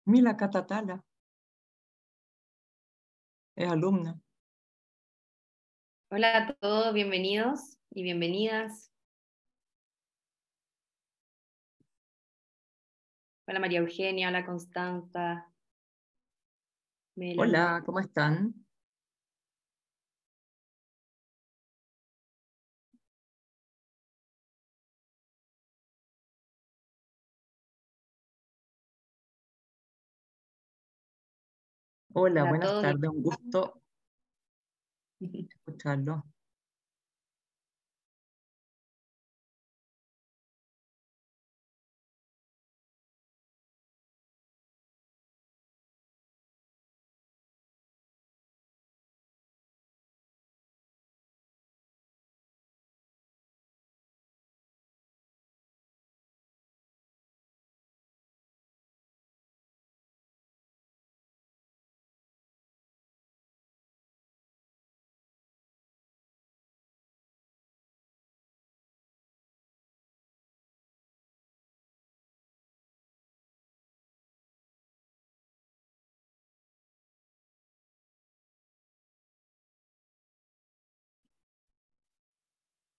Mila Catatala es alumna. Hola a todos, bienvenidos y bienvenidas. Hola María Eugenia, hola Constanza, Melanie. Hola, ¿cómo están? Hola, Hola a buenas todos. tardes, un gusto escucharlo.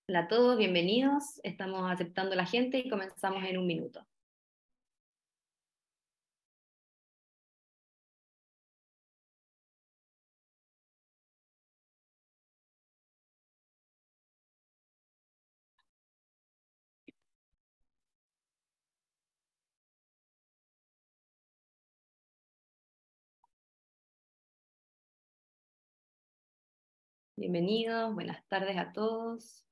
Hola a todos, bienvenidos. Estamos aceptando a la gente y comenzamos en un minuto. Bienvenidos, buenas tardes a todos.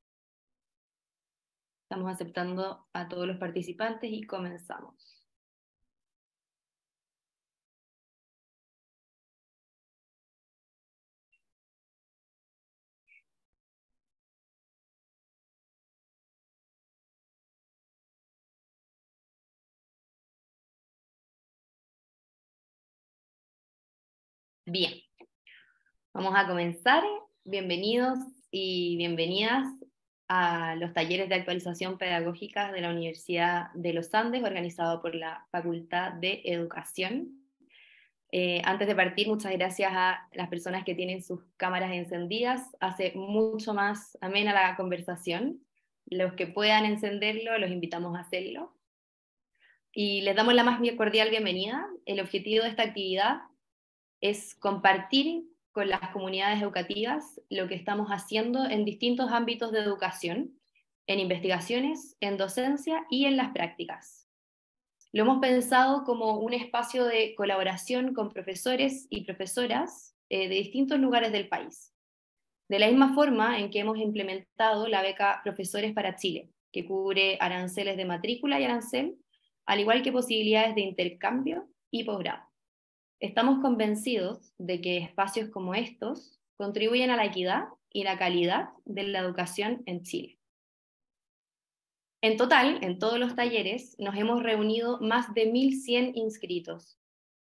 Estamos aceptando a todos los participantes y comenzamos. Bien, vamos a comenzar. Bienvenidos y bienvenidas a los talleres de actualización pedagógica de la Universidad de los Andes, organizado por la Facultad de Educación. Antes de partir, muchas gracias a las personas que tienen sus cámaras encendidas. Hace mucho más amena la conversación. Los que puedan encenderlo, los invitamos a hacerlo. Y les damos la más cordial bienvenida. El objetivo de esta actividad es compartir con las comunidades educativas lo que estamos haciendo en distintos ámbitos de educación, en investigaciones, en docencia y en las prácticas. Lo hemos pensado como un espacio de colaboración con profesores y profesoras de distintos lugares del país. De la misma forma en que hemos implementado la beca Profesores para Chile, que cubre aranceles de matrícula y arancel, al igual que posibilidades de intercambio y posgrado. Estamos convencidos de que espacios como estos contribuyen a la equidad y la calidad de la educación en Chile. En total, en todos los talleres, nos hemos reunido más de 1.100 inscritos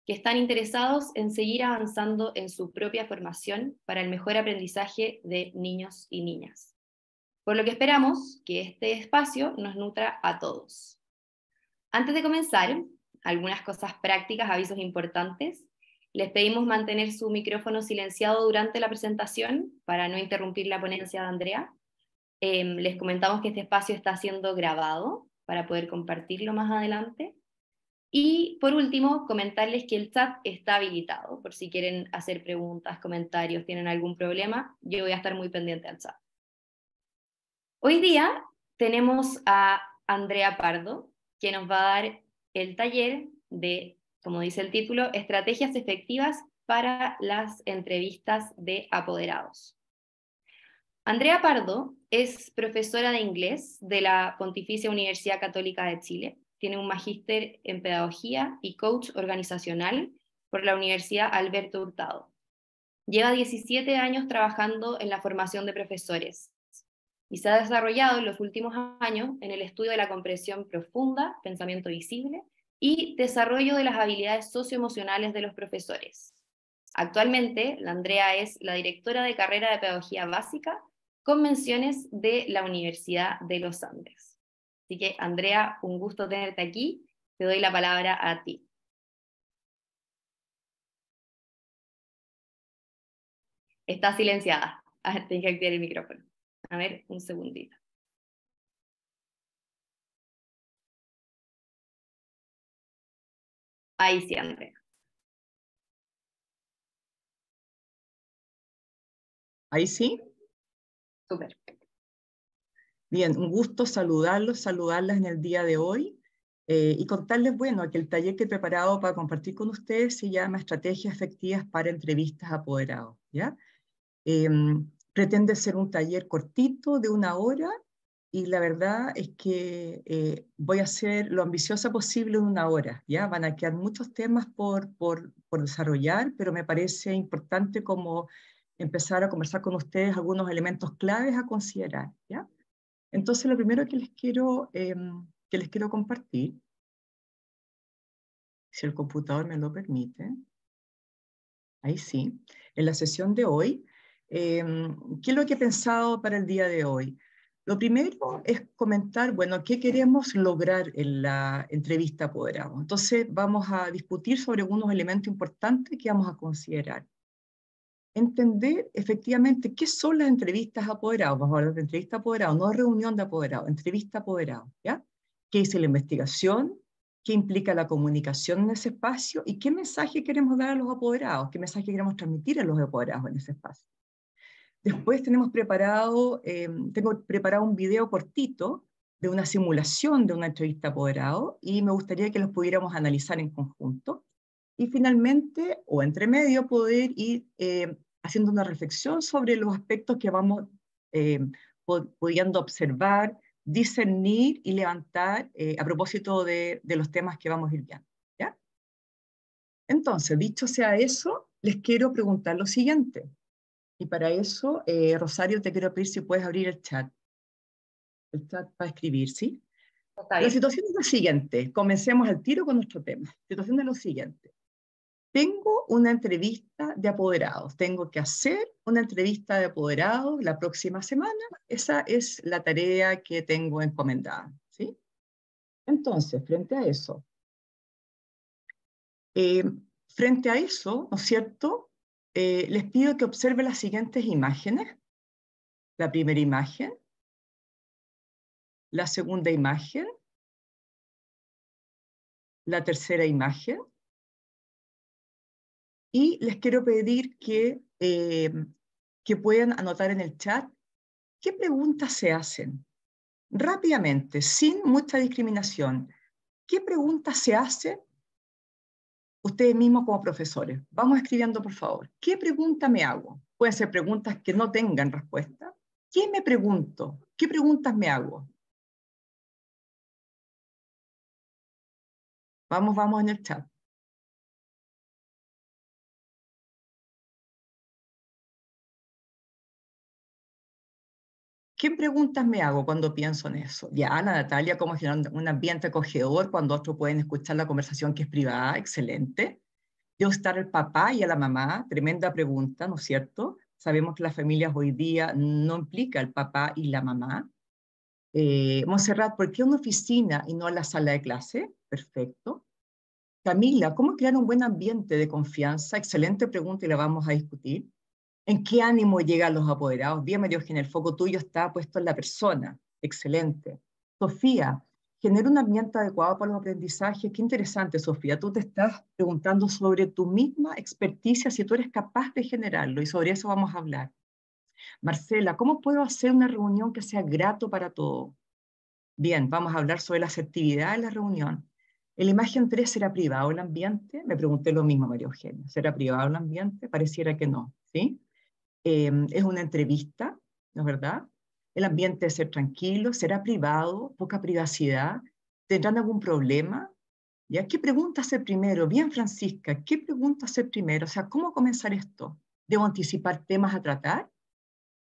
que están interesados en seguir avanzando en su propia formación para el mejor aprendizaje de niños y niñas. Por lo que esperamos que este espacio nos nutra a todos. Antes de comenzar, algunas cosas prácticas, avisos importantes. Les pedimos mantener su micrófono silenciado durante la presentación para no interrumpir la ponencia de Andrea. Les comentamos que este espacio está siendo grabado para poder compartirlo más adelante. Y por último, comentarles que el chat está habilitado, por si quieren hacer preguntas, comentarios, tienen algún problema, yo voy a estar muy pendiente al chat. Hoy día tenemos a Andrea Pardo, que nos va a dar el taller de, como dice el título, estrategias efectivas para las entrevistas de apoderados. Andrea Pardo es profesora de inglés de la Pontificia Universidad Católica de Chile. Tiene un magíster en pedagogía y coach organizacional por la Universidad Alberto Hurtado. Lleva 17 años trabajando en la formación de profesores y se ha desarrollado en los últimos años en el estudio de la comprensión profunda, pensamiento visible y desarrollo de las habilidades socioemocionales de los profesores. Actualmente, la Andrea es la directora de carrera de Pedagogía Básica con menciones de la Universidad de los Andes. Así que, Andrea, un gusto tenerte aquí. Te doy la palabra a ti. Está silenciada. Tienes que activar el micrófono. A ver, un segundito. Ahí sí, Andrea. Ahí sí. Súper. Bien, un gusto saludarlos, saludarlas en el día de hoy y contarles, bueno, que el taller que he preparado para compartir con ustedes se llama Estrategias Efectivas para Entrevistas a Apoderados, ¿ya? Eh, Pretende ser un taller cortito de 1 hora y la verdad es que voy a ser lo ambiciosa posible en 1 hora, ¿ya? Van a quedar muchos temas por desarrollar, pero me parece importante como empezar a conversar con ustedes algunos elementos claves a considerar, ¿ya? Entonces, lo primero que les quiero compartir, si el computador me lo permite, ahí sí, en la sesión de hoy, ¿qué es lo que he pensado para el día de hoy? Lo primero es comentar, bueno, qué queremos lograr en la entrevista apoderado. Entonces, vamos a discutir sobre algunos elementos importantes que vamos a considerar. Entender efectivamente qué son las entrevistas apoderados. Vamos a hablar de entrevista apoderado, no reunión de apoderados, entrevista apoderado, ¿ya? ¿Qué dice la investigación? ¿Qué implica la comunicación en ese espacio? ¿Y qué mensaje queremos dar a los apoderados? ¿Qué mensaje queremos transmitir a los apoderados en ese espacio? Después tengo preparado un video cortito de una simulación de una entrevista apoderado y me gustaría que los pudiéramos analizar en conjunto. Y finalmente, o entre medio, poder ir haciendo una reflexión sobre los aspectos que vamos eh, pudiendo observar, discernir y levantar a propósito de los temas que vamos a ir viendo, ¿ya? Entonces, dicho sea eso, les quiero preguntar lo siguiente. Y para eso, Rosario, te quiero pedir si puedes abrir el chat para escribir, ¿sí? Está La bien. situación es la siguiente, comencemos al tiro con nuestro tema. La situación es lo siguiente. Tengo una entrevista de apoderados, tengo que hacer una entrevista de apoderados la próxima semana, esa es la tarea que tengo encomendada, ¿sí? Entonces, eh, frente a eso, ¿no es cierto? Les pido que observen las siguientes imágenes. La primera imagen, la segunda imagen, la tercera imagen, y les quiero pedir que puedan anotar en el chat qué preguntas se hacen. Rápidamente, sin mucha discriminación, ¿qué preguntas se hacen ustedes mismos como profesores? Vamos escribiendo, por favor. ¿Qué pregunta me hago? Pueden ser preguntas que no tengan respuesta. ¿Qué me pregunto? ¿Qué preguntas me hago? Vamos en el chat. ¿Qué preguntas me hago cuando pienso en eso? Ya, Ana Natalia, ¿cómo generar un ambiente acogedor cuando otros pueden escuchar la conversación que es privada? Excelente. ¿Debo estar el papá y a la mamá? Tremenda pregunta, ¿no es cierto? Sabemos que las familias hoy día no implica el papá y la mamá. Montserrat, ¿por qué una oficina y no la sala de clase? Perfecto. Camila, ¿cómo crear un buen ambiente de confianza? Excelente pregunta y la vamos a discutir. ¿En qué ánimo llegan los apoderados? Bien, María Eugenia, el foco tuyo está puesto en la persona. Excelente. Sofía, genera un ambiente adecuado para los aprendizajes. Qué interesante, Sofía. Tú te estás preguntando sobre tu misma experticia, si tú eres capaz de generarlo, y sobre eso vamos a hablar. Marcela, ¿cómo puedo hacer una reunión que sea grato para todos? Bien, vamos a hablar sobre la asertividad en la reunión. ¿En la imagen 3 será privado el ambiente? Me pregunté lo mismo, María Eugenia. ¿Será privado el ambiente? Pareciera que no, ¿sí? Es una entrevista, ¿no es verdad? El ambiente debe ser tranquilo, será privado, poca privacidad, ¿tendrán algún problema? ¿Ya? ¿Qué pregunta hacer primero? Bien, Francisca, ¿qué pregunta hacer primero? O sea, ¿cómo comenzar esto? ¿Debo anticipar temas a tratar?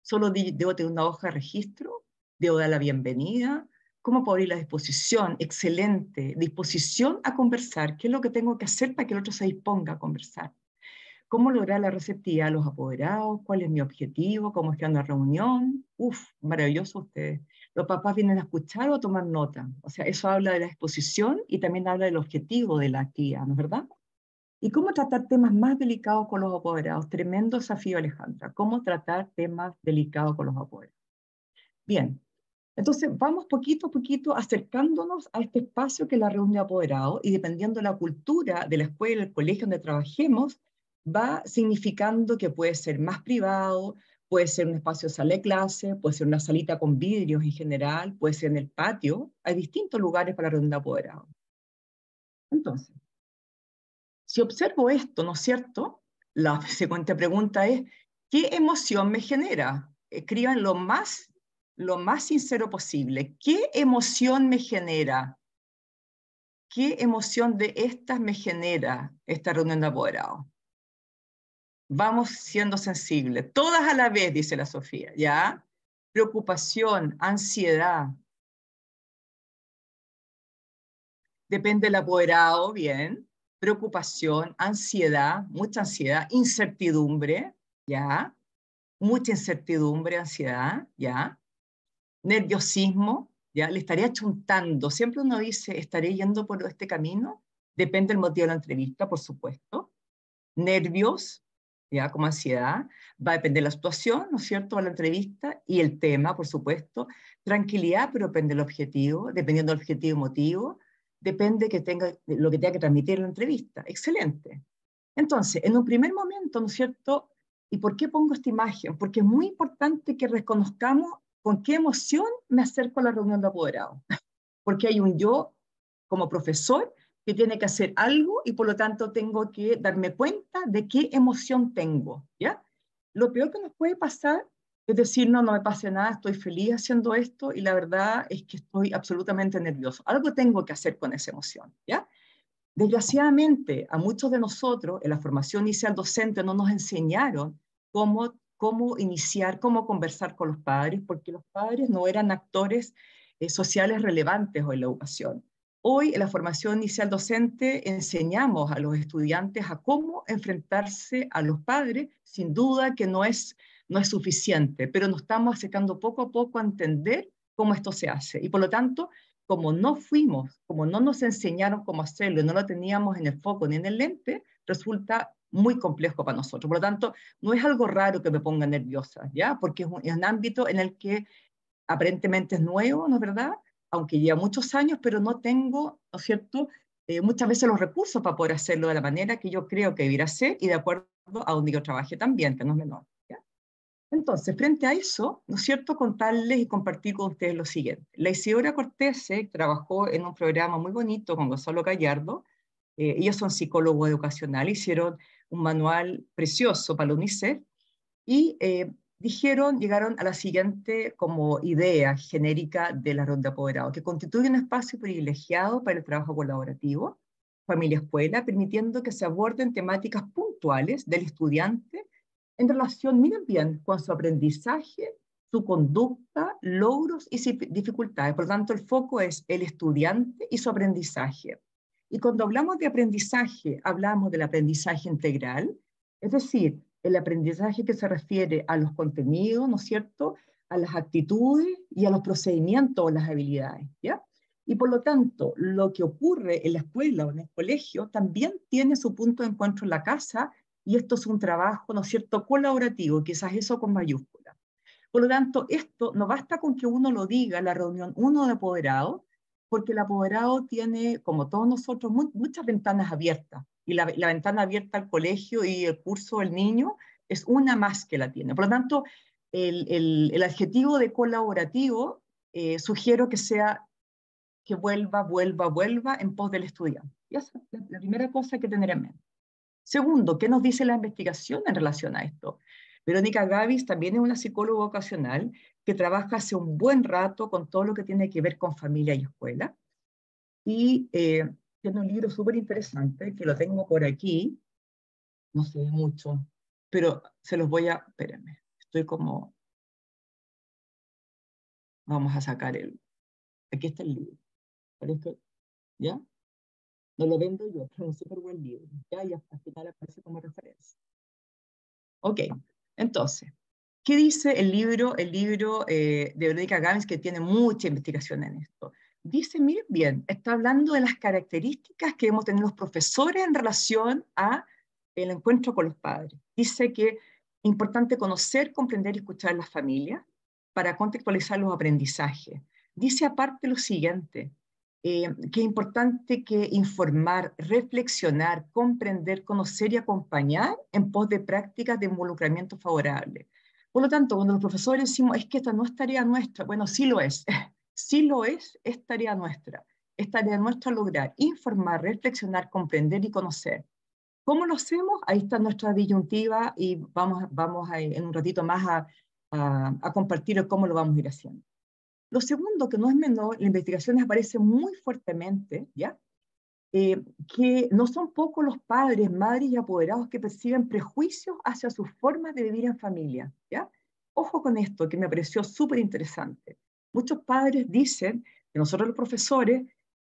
¿Solo debo tener una hoja de registro? ¿Debo dar la bienvenida? ¿Cómo puedo abrir la disposición? Excelente, disposición a conversar. ¿Qué es lo que tengo que hacer para que el otro se disponga a conversar? ¿Cómo lograr la receptividad de los apoderados? ¿Cuál es mi objetivo? ¿Cómo es que anda la reunión? Uf, maravilloso ustedes. Los papás vienen a escuchar o a tomar nota. O sea, eso habla de la exposición y también habla del objetivo de la actividad, ¿no es verdad? ¿Y cómo tratar temas más delicados con los apoderados? Tremendo desafío, Alejandra. ¿Cómo tratar temas delicados con los apoderados? Bien, entonces vamos poquito a poquito acercándonos a este espacio que es la reunión de apoderados, y dependiendo de la cultura de la escuela, el colegio donde trabajemos, va significando que puede ser más privado, puede ser un espacio de sala de clase, puede ser una salita con vidrios en general, puede ser en el patio. Hay distintos lugares para la reunión de apoderados. Entonces, si observo esto, ¿no es cierto? La siguiente pregunta es, ¿qué emoción me genera? Escriban lo más sincero posible. ¿Qué emoción me genera? ¿Qué emoción de estas me genera esta reunión de apoderados? Vamos siendo sensibles. Todas a la vez, dice la Sofía, ¿ya? Preocupación, ansiedad. Depende del apoderado, bien. Preocupación, ansiedad, mucha ansiedad, incertidumbre, ¿ya? Mucha incertidumbre, ansiedad, ¿ya? Nerviosismo, ¿ya? Le estaría chuntando. Siempre uno dice, ¿estaré yendo por este camino? Depende del motivo de la entrevista, por supuesto. Nervios, ¿ya? Como ansiedad. Va a depender de la situación, ¿no es cierto?, de la entrevista y el tema, por supuesto. Tranquilidad, pero depende del objetivo, dependiendo del objetivo y motivo. Depende que tenga, lo que tenga que transmitir la entrevista. Excelente. Entonces, en un primer momento, ¿no es cierto? ¿Y por qué pongo esta imagen? Porque es muy importante que reconozcamos con qué emoción me acerco a la reunión de apoderados. Porque hay un yo como profesor que tiene que hacer algo y por lo tanto tengo que darme cuenta de qué emoción tengo, ¿ya? Lo peor que nos puede pasar es decir, no, no me pase nada, estoy feliz haciendo esto y la verdad es que estoy absolutamente nervioso. Algo tengo que hacer con esa emoción, ¿ya? Desgraciadamente, a muchos de nosotros en la formación inicial docente no nos enseñaron cómo iniciar, cómo conversar con los padres, porque los padres no eran actores sociales relevantes hoy en la educación. Hoy en la formación inicial docente enseñamos a los estudiantes a cómo enfrentarse a los padres, sin duda que no es suficiente, pero nos estamos acercando poco a poco a entender cómo esto se hace. Y por lo tanto, como no nos enseñaron cómo hacerlo, no lo teníamos en el foco ni en el lente, resulta muy complejo para nosotros. Por lo tanto, no es algo raro que me ponga nerviosa, ¿ya? Porque es un ámbito en el que aparentemente es nuevo, ¿no es verdad? Aunque lleva muchos años, pero no tengo, ¿no es cierto?, muchas veces los recursos para poder hacerlo de la manera que yo creo que debiera ser y de acuerdo a donde yo trabaje también, que no es menor. ¿Ya? Entonces, frente a eso, ¿no es cierto?, contarles y compartir con ustedes lo siguiente. La Isidora Cortese trabajó en un programa muy bonito con Gonzalo Gallardo. Ellos son psicólogos educacionales, hicieron un manual precioso para la UNICEF y llegaron a la siguiente como idea genérica de la ronda de apoderados, que constituye un espacio privilegiado para el trabajo colaborativo, familia-escuela, permitiendo que se aborden temáticas puntuales del estudiante en relación, miren bien, con su aprendizaje, su conducta, logros y dificultades. Por lo tanto, el foco es el estudiante y su aprendizaje. Y cuando hablamos de aprendizaje, hablamos del aprendizaje integral, es decir, el aprendizaje que se refiere a los contenidos, ¿no es cierto?, a las actitudes y a los procedimientos o las habilidades, ¿ya? Y por lo tanto, lo que ocurre en la escuela o en el colegio también tiene su punto de encuentro en la casa, y esto es un trabajo, ¿no es cierto?, colaborativo, quizás eso con mayúsculas. Por lo tanto, esto no basta con que uno lo diga en la reunión 1 de apoderado, porque el apoderado tiene, como todos nosotros, muchas ventanas abiertas, y la ventana abierta al colegio y el curso del niño es una más que la tiene. Por lo tanto, el adjetivo de colaborativo sugiero que sea que vuelva en pos del estudiante. Y esa es la primera cosa que tener en mente. Segundo, ¿qué nos dice la investigación en relación a esto? Verónica Gavis también es una psicóloga ocasional que trabaja hace un buen rato con todo lo que tiene que ver con familia y escuela. Y tiene un libro súper interesante que lo tengo por aquí. No se ve mucho, pero se los voy a... Espérenme, estoy como... Vamos a sacar el... Aquí está el libro. ¿Parece? ¿Ya? No lo vendo yo, pero es un súper buen libro. ¿Ya? Y al final aparece como referencia. Ok, entonces, ¿qué dice el libro de Verónica Gavis, que tiene mucha investigación en esto? Dice, miren bien, está hablando de las características que debemos tener los profesores en relación a el encuentro con los padres. Dice que es importante conocer, comprender y escuchar a las familias para contextualizar los aprendizajes. Dice aparte lo siguiente, que es importante que informar, reflexionar, comprender, conocer y acompañar en pos de prácticas de involucramiento favorable. Por lo tanto, cuando los profesores decimos, es que esta no es tarea nuestra, bueno, sí lo es. Sí lo es tarea nuestra. Es tarea nuestra lograr informar, reflexionar, comprender y conocer. ¿Cómo lo hacemos? Ahí está nuestra disyuntiva y vamos en un ratito más a compartir cómo lo vamos a ir haciendo. Lo segundo, que no es menor, la investigación aparece muy fuertemente, ¿ya? Que no son pocos los padres, madres y apoderados que perciben prejuicios hacia sus formas de vivir en familia, ¿ya? Ojo con esto, que me pareció súper interesante. Muchos padres dicen que nosotros los profesores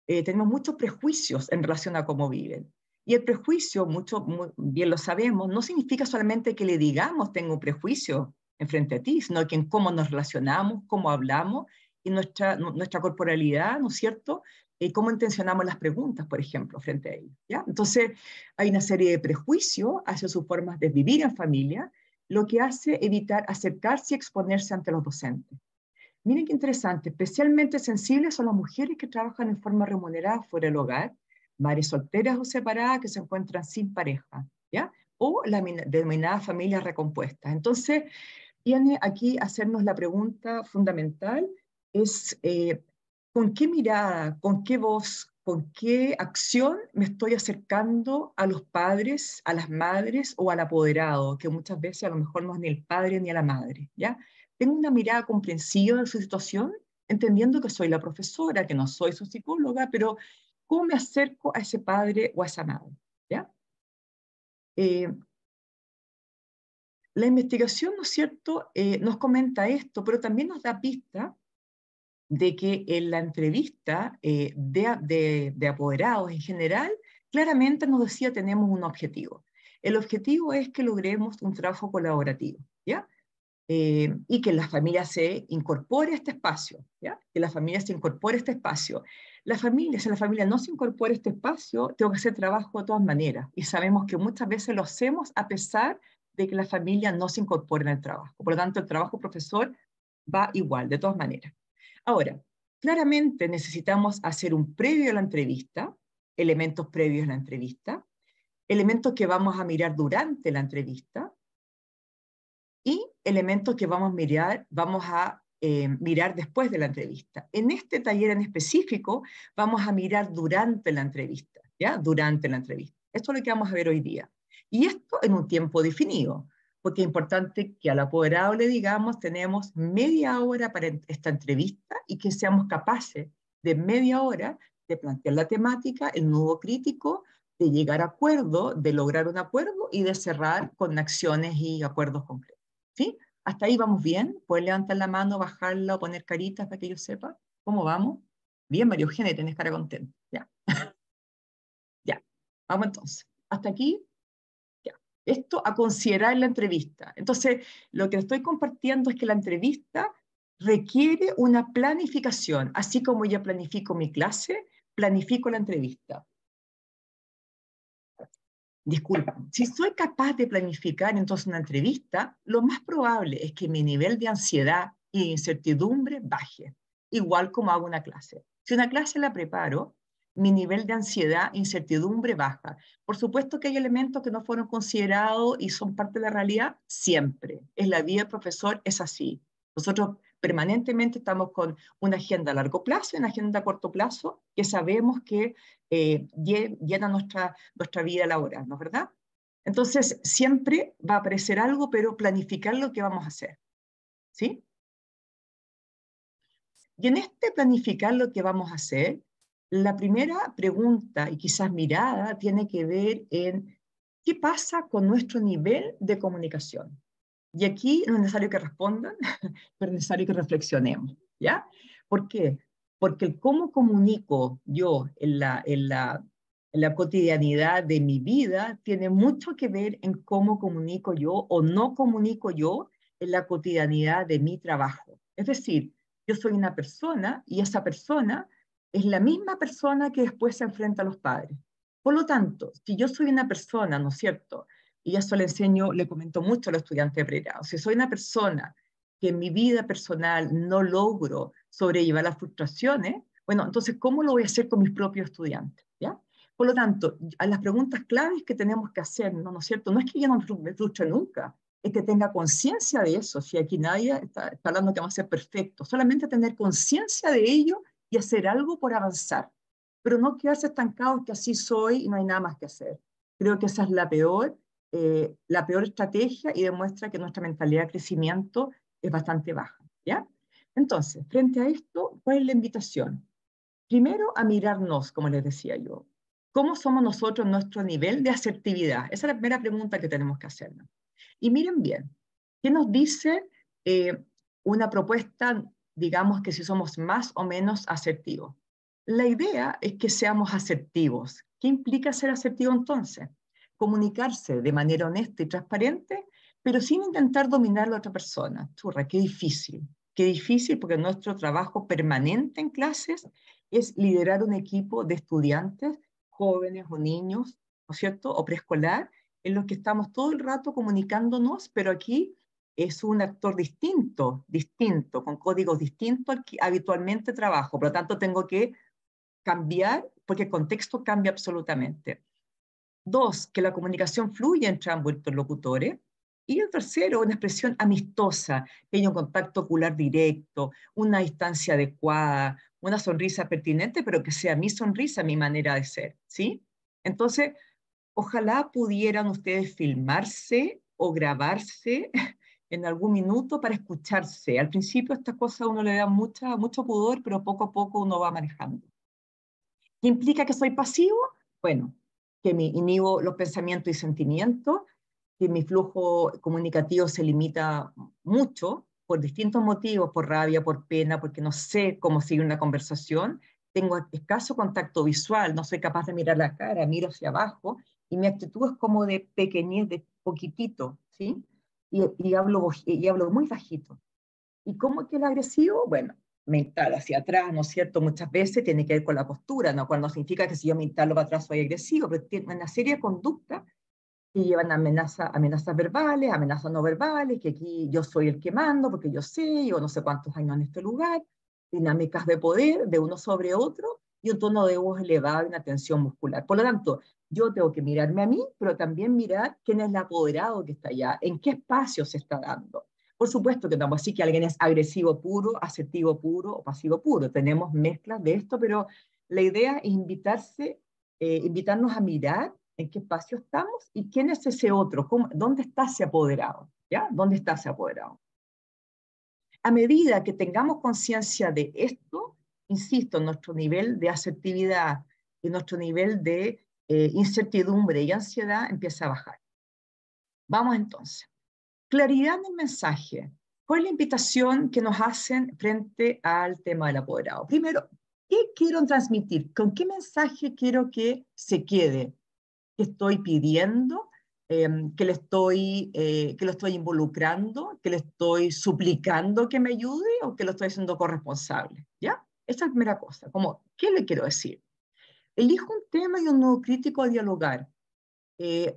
tenemos muchos prejuicios en relación a cómo viven. Y el prejuicio, muy bien lo sabemos, no significa solamente que le digamos tengo un prejuicio en frente a ti, sino que en cómo nos relacionamos, cómo hablamos y nuestra corporalidad, ¿no es cierto? Cómo intencionamos las preguntas, por ejemplo, frente a ellos, ¿ya? Entonces, hay una serie de prejuicios hacia sus formas de vivir en familia, lo que hace evitar acercarse y exponerse ante los docentes. Miren qué interesante, especialmente sensibles son las mujeres que trabajan en forma remunerada fuera del hogar, madres solteras o separadas que se encuentran sin pareja, ¿ya? O las denominadas familias recompuestas. Entonces, viene aquí a hacernos la pregunta fundamental, es ¿con qué mirada, con qué voz, con qué acción me estoy acercando a los padres, a las madres o al apoderado, que muchas veces a lo mejor no es ni el padre ni a la madre, ¿ya? Tengo una mirada comprensiva de su situación, entendiendo que soy la profesora, que no soy su psicóloga, pero ¿cómo me acerco a ese padre o a esa madre? ¿Ya? Eh, la investigación, ¿no es cierto?, nos comenta esto, pero también nos da pista de que en la entrevista de apoderados en general, claramente nos decía tenemos un objetivo. El objetivo es que logremos un trabajo colaborativo, ¿ya? Y que la familia se incorpore a este espacio, ¿ya? Que la familia se incorpore a este espacio. Si la familia no se incorpora a este espacio, tengo que hacer trabajo de todas maneras. Y sabemos que muchas veces lo hacemos a pesar de que la familia no se incorpore en el trabajo. Por lo tanto, el trabajo profesor va igual, de todas maneras. Ahora, claramente necesitamos hacer un previo a la entrevista, elementos previos a la entrevista, elementos que vamos a mirar durante la entrevista, y elementos que vamos a mirar después de la entrevista. En este taller en específico vamos a mirar durante la entrevista, ¿ya? Durante la entrevista. Esto es lo que vamos a ver hoy día. Y esto en un tiempo definido, porque es importante que al apoderado le digamos, tenemos media hora para esta entrevista y que seamos capaces de media hora de plantear la temática, el nudo crítico, de llegar a acuerdo, de lograr un acuerdo y de cerrar con acciones y acuerdos concretos. ¿Sí? ¿Hasta ahí vamos bien? ¿Puedes levantar la mano, bajarla o poner caritas para que yo sepa? ¿Cómo vamos? Bien, María Eugenia, tenés cara contenta. Ya. Ya. Vamos entonces. Hasta aquí. Ya. Esto a considerar en la entrevista. Entonces, lo que estoy compartiendo es que la entrevista requiere una planificación. Así como ya planifico mi clase, planifico la entrevista. Disculpa, si soy capaz de planificar entonces una entrevista, lo más probable es que mi nivel de ansiedad e incertidumbre baje, igual como hago una clase. Si una clase la preparo, mi nivel de ansiedad e incertidumbre baja. Por supuesto que hay elementos que no fueron considerados y son parte de la realidad, siempre. En la vida del profesor es así. Nosotros permanentemente estamos con una agenda a largo plazo y una agenda a corto plazo que sabemos que llena nuestra vida laboral, ¿no es verdad? Entonces, siempre va a aparecer algo, pero planificar lo que vamos a hacer, ¿sí? Y en este planificar lo que vamos a hacer, la primera pregunta y quizás mirada tiene que ver en qué pasa con nuestro nivel de comunicación. Y aquí no es necesario que respondan, pero es necesario que reflexionemos, ¿ya? ¿Por qué? Porque el cómo comunico yo en la cotidianidad de mi vida tiene mucho que ver en cómo comunico yo o no comunico yo en la cotidianidad de mi trabajo. Es decir, yo soy una persona y esa persona es la misma persona que después se enfrenta a los padres. Por lo tanto, si yo soy una persona, ¿no es cierto? Y eso le enseño, le comento mucho a los estudiantes de pregrado, si soy una persona que en mi vida personal no logro sobrellevar las frustraciones, bueno, entonces, ¿cómo lo voy a hacer con mis propios estudiantes? ¿Ya? Por lo tanto, a las preguntas claves que tenemos que hacer, ¿no es cierto? No es que yo no me frustre nunca, es que tenga conciencia de eso. Si aquí nadie está hablando que vamos a ser perfectos, solamente tener conciencia de ello y hacer algo por avanzar, pero no quedarse estancados que así soy y no hay nada más que hacer. Creo que esa es la peor estrategia y demuestra que nuestra mentalidad de crecimiento es bastante baja, ¿ya? Entonces, frente a esto, ¿cuál es la invitación? Primero, a mirarnos, como les decía yo. ¿Cómo somos nosotros en nuestro nivel de asertividad? Esa es la primera pregunta que tenemos que hacernos. Y miren bien, ¿qué nos dice una propuesta, digamos que si somos más o menos asertivos? La idea es que seamos asertivos. ¿Qué implica ser asertivo entonces? Comunicarse de manera honesta y transparente, pero sin intentar dominar a la otra persona. Churra, qué difícil porque nuestro trabajo permanente en clases es liderar un equipo de estudiantes, jóvenes o niños, ¿no es cierto?, o preescolar, en los que estamos todo el rato comunicándonos, pero aquí es un actor distinto, con códigos distintos al que habitualmente trabajo. Por lo tanto, tengo que cambiar porque el contexto cambia absolutamente. Dos, que la comunicación fluya entre ambos interlocutores. Y el tercero, una expresión amistosa, que haya un contacto ocular directo, una distancia adecuada, una sonrisa pertinente, pero que sea mi sonrisa, mi manera de ser, ¿sí? Entonces, ojalá pudieran ustedes filmarse o grabarse en algún minuto para escucharse. Al principio esta cosa a uno le da mucho pudor, pero poco a poco uno va manejando. ¿Qué implica que soy pasivo? Bueno, que me inhibo los pensamientos y sentimientos, que mi flujo comunicativo se limita mucho por distintos motivos, por rabia, por pena, porque no sé cómo seguir una conversación, tengo escaso contacto visual, no soy capaz de mirar la cara, miro hacia abajo, y mi actitud es como de pequeñez, de poquitito, ¿sí? Y hablo muy bajito. ¿Y cómo que el agresivo? Bueno, me instalo hacia atrás, ¿no es cierto? Muchas veces tiene que ver con la postura, ¿no? Cuando significa que si yo me instalo para atrás soy agresivo, pero tiene una serie de conductas que llevan amenazas verbales, amenazas no verbales, que aquí yo soy el que mando porque yo sé, yo no sé cuántos años en este lugar, dinámicas de poder de uno sobre otro y un tono de voz elevado y una tensión muscular. Por lo tanto, yo tengo que mirarme a mí, pero también mirar quién es el apoderado que está allá, en qué espacio se está dando. Por supuesto que no así que alguien es agresivo puro, asertivo puro o pasivo puro. Tenemos mezclas de esto, pero la idea es invitarnos a mirar en qué espacio estamos y quién es ese otro, dónde está ese apoderado, ¿ya? ¿Dónde está ese apoderado? A medida que tengamos conciencia de esto, insisto, nuestro nivel de asertividad y nuestro nivel de incertidumbre y ansiedad empieza a bajar. Vamos entonces. Claridad en el mensaje. ¿Cuál es la invitación que nos hacen frente al tema del apoderado? Primero, ¿qué quiero transmitir? ¿Con qué mensaje quiero que se quede? ¿Qué estoy pidiendo? Que lo estoy involucrando, que le estoy suplicando que me ayude o que lo estoy haciendo corresponsable, ¿ya? Esa es la primera cosa, como, ¿qué le quiero decir? Elijo un tema y un nuevo crítico a dialogar.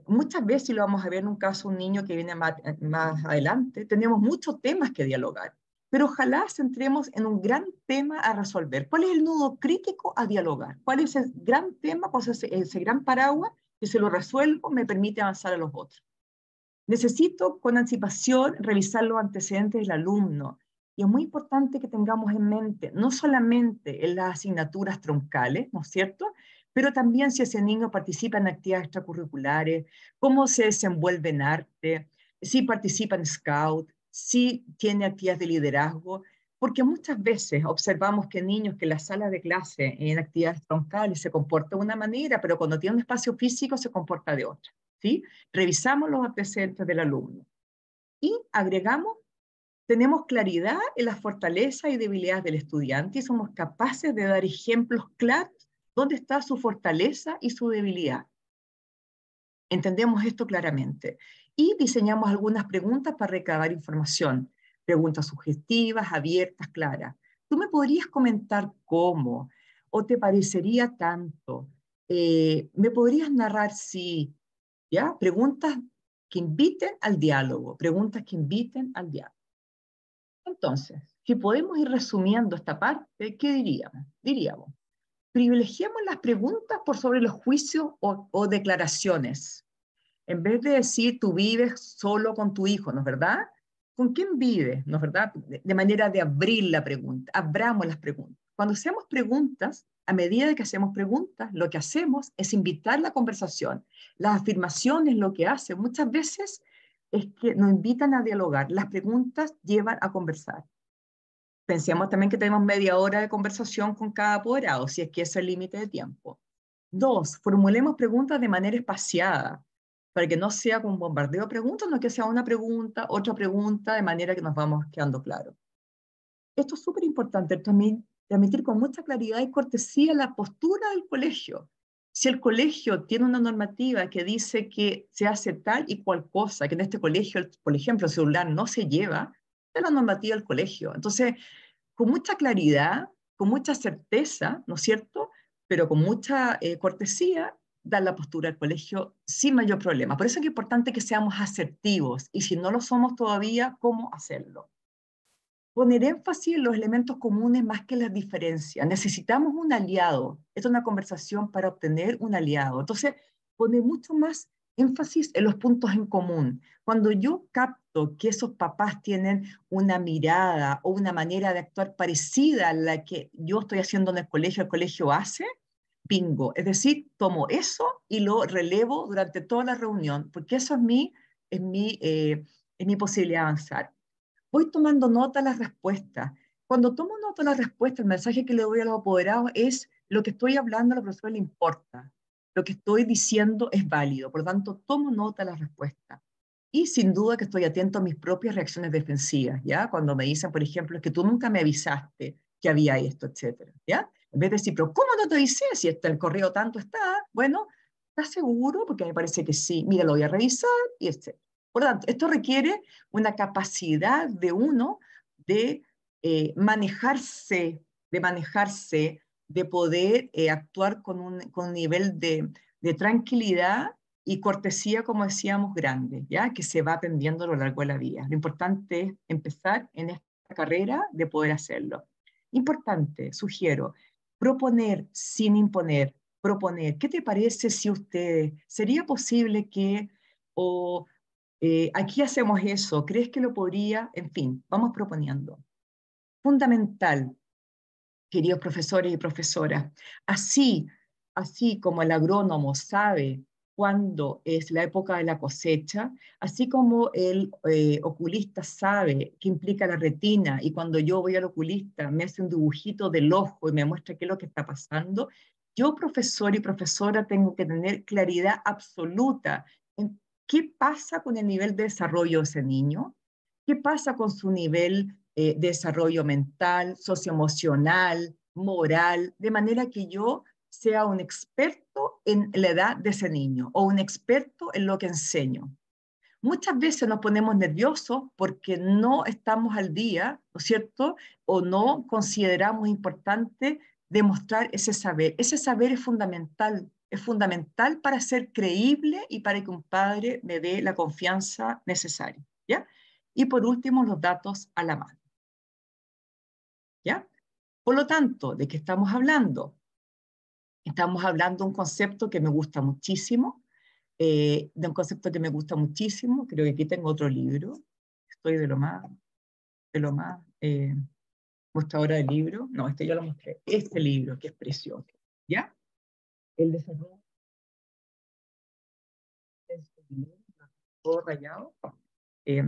Muchas veces, y lo vamos a ver en un caso, un niño que viene más adelante, tenemos muchos temas que dialogar, pero ojalá centremos en un gran tema a resolver. ¿Cuál es el nudo crítico a dialogar? ¿Cuál es el gran tema, pues ese gran paraguas que si lo resuelvo me permite avanzar a los otros? Necesito con anticipación revisar los antecedentes del alumno. Y es muy importante que tengamos en mente, no solamente en las asignaturas troncales, ¿no es cierto?, pero también si ese niño participa en actividades extracurriculares, cómo se desenvuelve en arte, si participa en scout, si tiene actividades de liderazgo, porque muchas veces observamos que niños que en las salas de clase, en actividades troncales, se comportan de una manera, pero cuando tiene un espacio físico se comporta de otra, ¿sí? Revisamos los antecedentes del alumno y agregamos, tenemos claridad en las fortalezas y debilidades del estudiante y somos capaces de dar ejemplos claros dónde está su fortaleza y su debilidad. Entendemos esto claramente y diseñamos algunas preguntas para recabar información, preguntas sugestivas, abiertas, claras. ¿Tú me podrías comentar cómo? ¿O te parecería tanto? ¿Me podrías narrar si, ya? Preguntas que inviten al diálogo, preguntas que inviten al diálogo. Entonces, si podemos ir resumiendo esta parte, ¿qué diríamos? Diríamos, privilegiemos las preguntas por sobre los juicios o declaraciones. En vez de decir tú vives solo con tu hijo, ¿no es verdad? ¿Con quién vives? ¿No es verdad? De manera de abrir la pregunta, abramos las preguntas. Cuando hacemos preguntas, a medida que hacemos preguntas, lo que hacemos es invitar la conversación. Las afirmaciones lo que hacen muchas veces es que nos invitan a dialogar. Las preguntas llevan a conversar. Pensemos también que tenemos media hora de conversación con cada apoderado, si es que ese es el límite de tiempo. 2, formulemos preguntas de manera espaciada, para que no sea como un bombardeo de preguntas, no que sea una pregunta, otra pregunta, de manera que nos vamos quedando claros. Esto es súper importante, transmitir con mucha claridad y cortesía la postura del colegio. Si el colegio tiene una normativa que dice que se hace tal y cual cosa, que en este colegio, por ejemplo, el celular no se lleva, es la normativa del colegio. Entonces, con mucha claridad, con mucha certeza, ¿no es cierto? Pero con mucha cortesía, dar la postura al colegio sin mayor problema. Por eso es importante que seamos asertivos y si no lo somos todavía, ¿cómo hacerlo? Poner énfasis en los elementos comunes más que las diferencias. Necesitamos un aliado. Esta es una conversación para obtener un aliado. Entonces, poner mucho más énfasis en los puntos en común. Cuando yo capto que esos papás tienen una mirada o una manera de actuar parecida a la que yo estoy haciendo en el colegio hace, bingo. Es decir, tomo eso y lo relevo durante toda la reunión, porque eso es mi posibilidad de avanzar. Voy tomando nota de las respuestas. Cuando tomo nota de las respuestas, el mensaje que le doy a los apoderados es lo que estoy hablando a la profesora le importa. Lo que estoy diciendo es válido. Por lo tanto, tomo nota de las respuestas. Y sin duda que estoy atento a mis propias reacciones defensivas, ¿ya? Cuando me dicen, por ejemplo, es que tú nunca me avisaste que había esto, etcétera, ¿ya? En vez de decir, pero ¿cómo no te avisé si el correo tanto está? Bueno, ¿estás seguro? Porque me parece que sí. Mira, lo voy a revisar y etcétera. Por lo tanto, esto requiere una capacidad de uno de manejarse, de poder actuar con un nivel de tranquilidad y cortesía, como decíamos, grande, ¿ya? Que se va aprendiendo a lo largo de la vida. Lo importante es empezar en esta carrera de poder hacerlo. Importante, sugiero, proponer sin imponer, proponer. ¿Qué te parece si ustedes, sería posible que, o aquí hacemos eso, crees que lo podría, en fin, vamos proponiendo. Fundamental, queridos profesores y profesoras, así como el agrónomo sabe cuándo es la época de la cosecha, así como el oculista sabe qué implica la retina y cuando yo voy al oculista me hace un dibujito del ojo y me muestra qué es lo que está pasando, yo profesor y profesora tengo que tener claridad absoluta en qué pasa con el nivel de desarrollo de ese niño, qué pasa con su nivel de desarrollo mental, socioemocional, moral, de manera que yo sea un experto en la edad de ese niño o un experto en lo que enseño. Muchas veces nos ponemos nerviosos porque no estamos al día, ¿no es cierto? O no consideramos importante demostrar ese saber. Ese saber es fundamental para ser creíble y para que un padre me dé la confianza necesaria, ¿ya? Y por último, los datos a la mano, ¿ya? Por lo tanto, ¿de qué estamos hablando? Estamos hablando de un concepto que me gusta muchísimo, creo que aquí tengo otro libro, estoy de lo más mostradora del libro, no, este yo lo mostré, este libro que es precioso, ¿ya? El desarrollo, todo rayado, eh,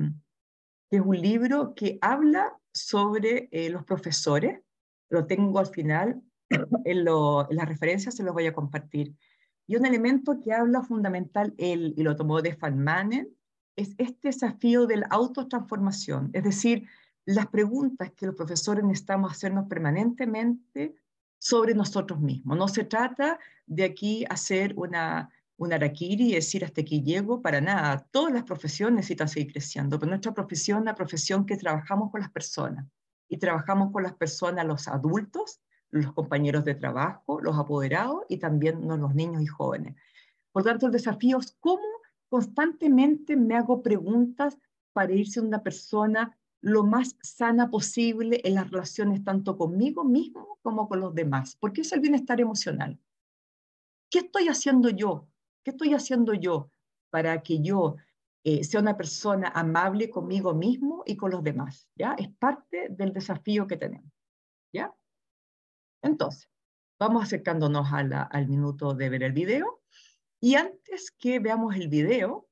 que es un libro que habla sobre los profesores, lo tengo al final, en las referencias se los voy a compartir. Y un elemento que habla fundamental, él, y lo tomó de Feynman, es este desafío de la autotransformación, es decir, las preguntas que los profesores necesitamos hacernos permanentemente sobre nosotros mismos. No se trata de aquí hacer una harakiri y decir hasta aquí llego, para nada. Todas las profesiones necesitan seguir creciendo, pero nuestra profesión es una profesión que trabajamos con las personas y trabajamos con las personas, los adultos, los compañeros de trabajo, los apoderados y también los niños y jóvenes. Por lo tanto, el desafío es cómo constantemente me hago preguntas para ir siendo una persona lo más sana posible en las relaciones tanto conmigo mismo como con los demás. Porque es el bienestar emocional. ¿Qué estoy haciendo yo? ¿Qué estoy haciendo yo para que yo sea una persona amable conmigo mismo y con los demás? ¿Ya? Es parte del desafío que tenemos. ¿Ya? Entonces, vamos acercándonos al minuto de ver el video. Y antes que veamos el video,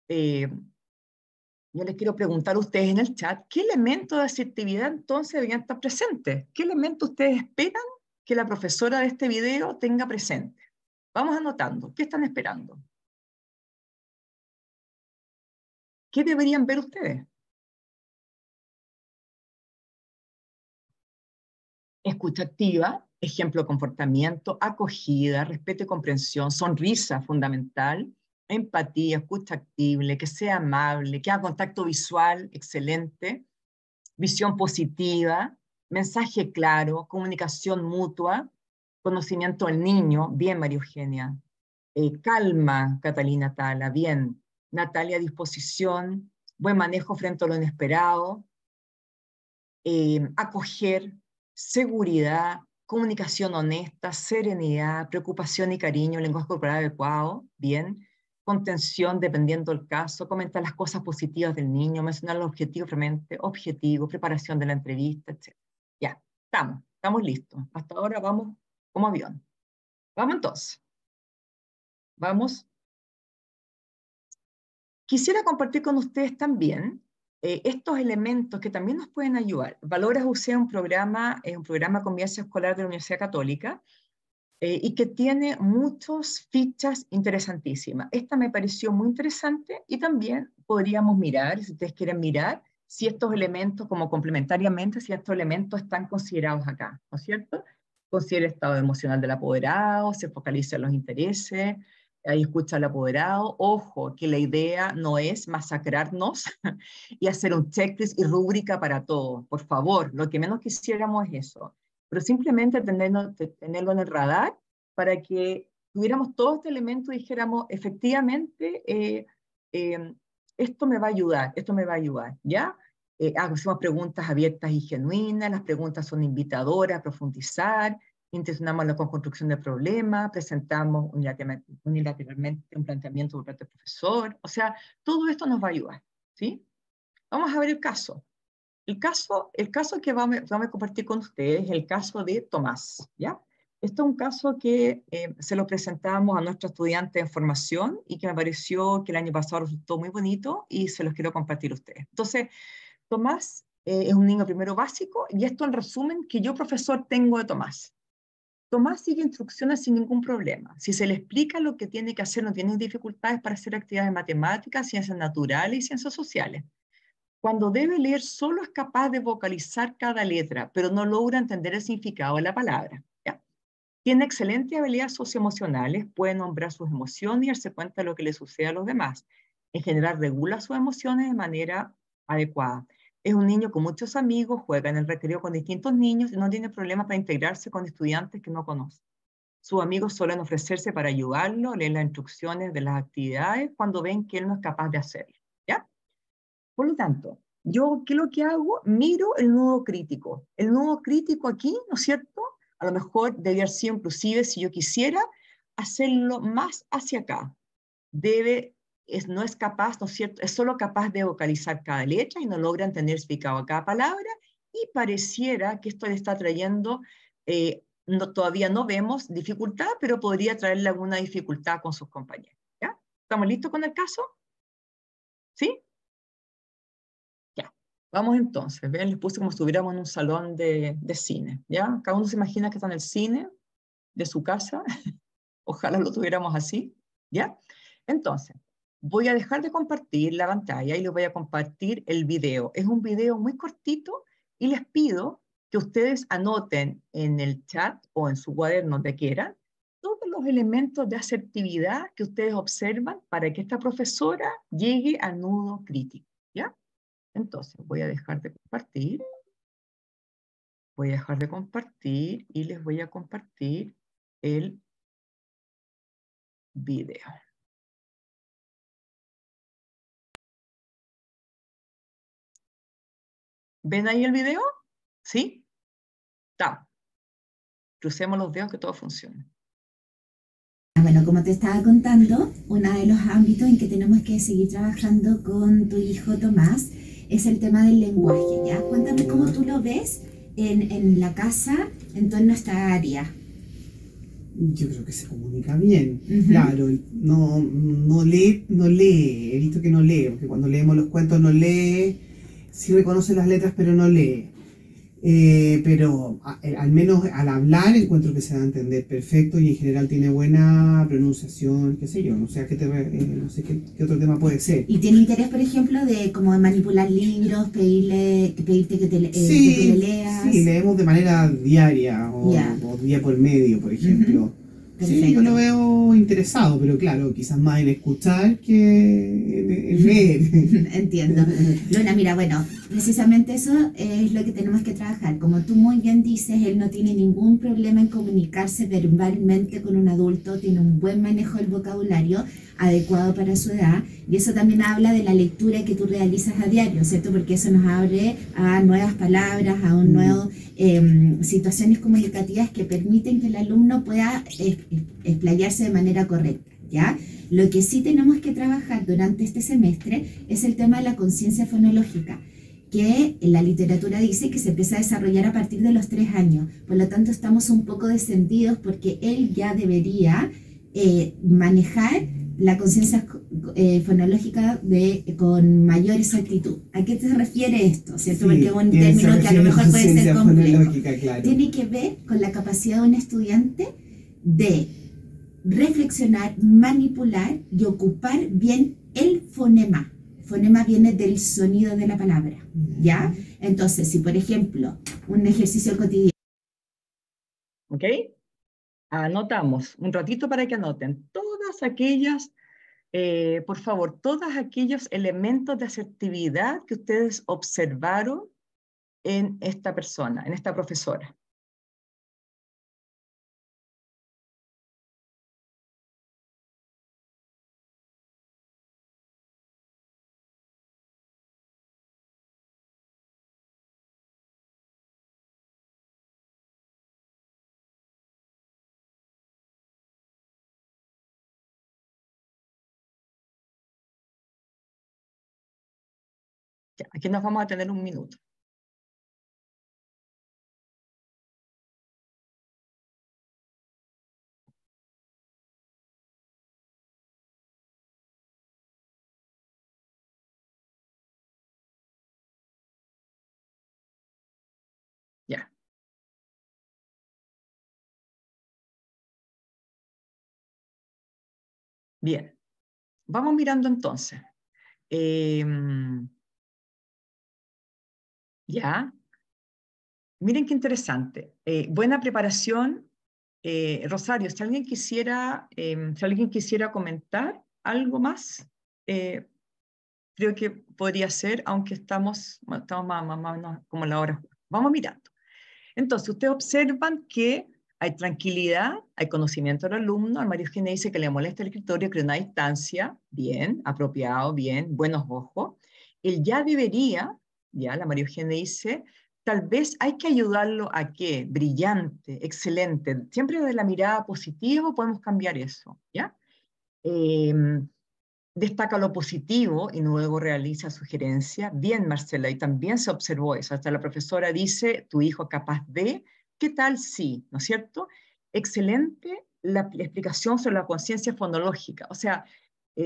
yo les quiero preguntar a ustedes en el chat, ¿qué elementos de asertividad entonces deberían estar presentes? ¿Qué elementos ustedes esperan que la profesora de este video tenga presente? Vamos anotando, ¿qué están esperando? ¿Qué deberían ver ustedes? Escucha activa, ejemplo de comportamiento, acogida, respeto y comprensión, sonrisa fundamental, empatía, escucha actible, que sea amable, que haga contacto visual, excelente, visión positiva, mensaje claro, comunicación mutua, conocimiento del niño, bien María Eugenia, calma Catalina Tala, bien, Natalia disposición, buen manejo frente a lo inesperado, acoger, seguridad, comunicación honesta, serenidad, preocupación y cariño, lenguaje corporal adecuado, bien, contención dependiendo del caso, comentar las cosas positivas del niño, mencionar los objetivos realmente, objetivos, preparación de la entrevista, etc. Ya, estamos listos. Hasta ahora vamos como avión. Vamos entonces. Vamos. Quisiera compartir con ustedes también estos elementos que también nos pueden ayudar. Valores UC es un programa convivencia escolar de la Universidad Católica y que tiene muchas fichas interesantísimas. Esta me pareció muy interesante y también podríamos mirar, si ustedes quieren mirar, si estos elementos, como complementariamente, si estos elementos están considerados acá, ¿no es cierto? Considera el estado emocional del apoderado, se focaliza en los intereses, ahí escucha al apoderado. Ojo, que la idea no es masacrarnos y hacer un checklist y rúbrica para todo. Por favor, lo que menos quisiéramos es eso. Pero simplemente tenerlo en el radar para que tuviéramos todo este elemento y dijéramos, efectivamente, esto me va a ayudar, esto me va a ayudar, ¿ya? Hacemos preguntas abiertas y genuinas, las preguntas son invitadoras a profundizar, intencionamos la construcción de problemas, presentamos unilateralmente un planteamiento por parte del profesor, o sea, todo esto nos va a ayudar, ¿sí? Vamos a ver el caso. El caso que vamos a compartir con ustedes es el caso de Tomás, ¿ya? Este es un caso que se lo presentamos a nuestros estudiantes en formación y que me pareció que el año pasado resultó muy bonito y se los quiero compartir a ustedes. Entonces, Tomás es un niño primero básico y esto en resumen que yo, profesor, tengo de Tomás. Tomás sigue instrucciones sin ningún problema. Si se le explica lo que tiene que hacer, no tiene dificultades para hacer actividades matemáticas, ciencias naturales y ciencias sociales. Cuando debe leer, solo es capaz de vocalizar cada letra, pero no logra entender el significado de la palabra. ¿Ya? Tiene excelentes habilidades socioemocionales, puede nombrar sus emociones y darse cuenta de lo que le sucede a los demás. En general, regula sus emociones de manera adecuada. Es un niño con muchos amigos, juega en el recreo con distintos niños y no tiene problemas para integrarse con estudiantes que no conoce. Sus amigos suelen ofrecerse para ayudarlo, leer las instrucciones de las actividades cuando ven que él no es capaz de hacerlo. ¿Ya? Por lo tanto, yo, ¿qué es lo que hago? Miro el nudo crítico. El nudo crítico aquí, ¿no es cierto? A lo mejor debería ser inclusive, si yo quisiera, hacerlo más hacia acá. No es capaz, ¿no es cierto? Es solo capaz de vocalizar cada letra y no logra entender significado cada palabra y pareciera que esto le está trayendo, todavía no vemos dificultad, pero podría traerle alguna dificultad con sus compañeros. ¿Ya? ¿Estamos listos con el caso? ¿Sí? Ya, vamos entonces. ¿Ven? Les puse como si estuviéramos en un salón de cine. ¿Ya? Cada uno se imagina que está en el cine de su casa. Ojalá lo tuviéramos así. ¿Ya? Entonces, voy a dejar de compartir la pantalla y les voy a compartir el video. Es un video muy cortito y les pido que ustedes anoten en el chat o en su cuaderno donde quieran todos los elementos de asertividad que ustedes observan para que esta profesora llegue al nudo crítico. ¿Ya? Entonces, voy a dejar de compartir. Voy a dejar de compartir y les voy a compartir el video. ¿Ven ahí el video? ¿Sí? Está. Crucemos los dedos que todo funcione. Bueno, como te estaba contando, uno de los ámbitos en que tenemos que seguir trabajando con tu hijo Tomás es el tema del lenguaje, ¿ya? Cuéntame cómo tú lo ves en la casa, en toda nuestra área. Yo creo que se comunica bien, claro, no lee, he visto que no lee, porque cuando leemos los cuentos no lee, sí reconoce las letras pero no lee. Pero al menos al hablar encuentro que se da a entender perfecto y en general tiene buena pronunciación, qué sé yo, no sé, no sé qué otro tema puede ser. ¿Y tiene interés, por ejemplo, de como manipular libros, pedirte que que tú le leas? Sí, leemos de manera diaria o día por medio, por ejemplo. Sí, yo lo veo interesado, pero claro, quizás más en escuchar que en leer. Entiendo. Luna, mira, bueno, precisamente eso es lo que tenemos que trabajar. Como tú muy bien dices, él no tiene ningún problema en comunicarse verbalmente con un adulto, tiene un buen manejo del vocabulario adecuado para su edad, y eso también habla de la lectura que tú realizas a diario, ¿cierto? Porque eso nos abre a nuevas palabras, a un nuevo situaciones comunicativas que permiten que el alumno pueda explayarse de manera correcta, ¿ya? Lo que sí tenemos que trabajar durante este semestre es el tema de la conciencia fonológica, que la literatura dice que se empieza a desarrollar a partir de los 3 años. Por lo tanto, estamos un poco descendidos porque él ya debería manejar la conciencia fonológica con mayor exactitud. ¿A qué se refiere esto? ¿Cierto? Sí, porque es un término que a lo mejor puede ser complejo. Claro. Tiene que ver con la capacidad de un estudiante de reflexionar, manipular y ocupar bien el fonema. Fonema viene del sonido de la palabra, ¿ya? Entonces, si por ejemplo, un ejercicio cotidiano. ¿Ok? Anotamos un ratito para que anoten todas aquellas, por favor, todos aquellos elementos de asertividad que ustedes observaron en esta persona, en esta profesora. Ya, aquí nos vamos a tener un minuto. Ya. Bien. Vamos mirando entonces. Ya. Miren qué interesante. Buena preparación. Rosario, si alguien quisiera comentar algo más, creo que podría ser, aunque estamos más o menos como la hora. Vamos mirando. Entonces, ustedes observan que hay tranquilidad, hay conocimiento del alumno. María Eugenia dice que le molesta el escritorio, que una distancia, bien, apropiado, bien, buenos ojos. Él ya debería, ya, la María Eugenia dice, tal vez hay que ayudarlo a que, brillante, excelente, siempre desde la mirada positiva podemos cambiar eso, ¿ya? Destaca lo positivo y luego realiza sugerencias. Bien, Marcela, y también se observó eso. Hasta la profesora dice, tu hijo capaz de, ¿qué tal? Sí, ¿no es cierto? Excelente la explicación sobre la conciencia fonológica. O sea,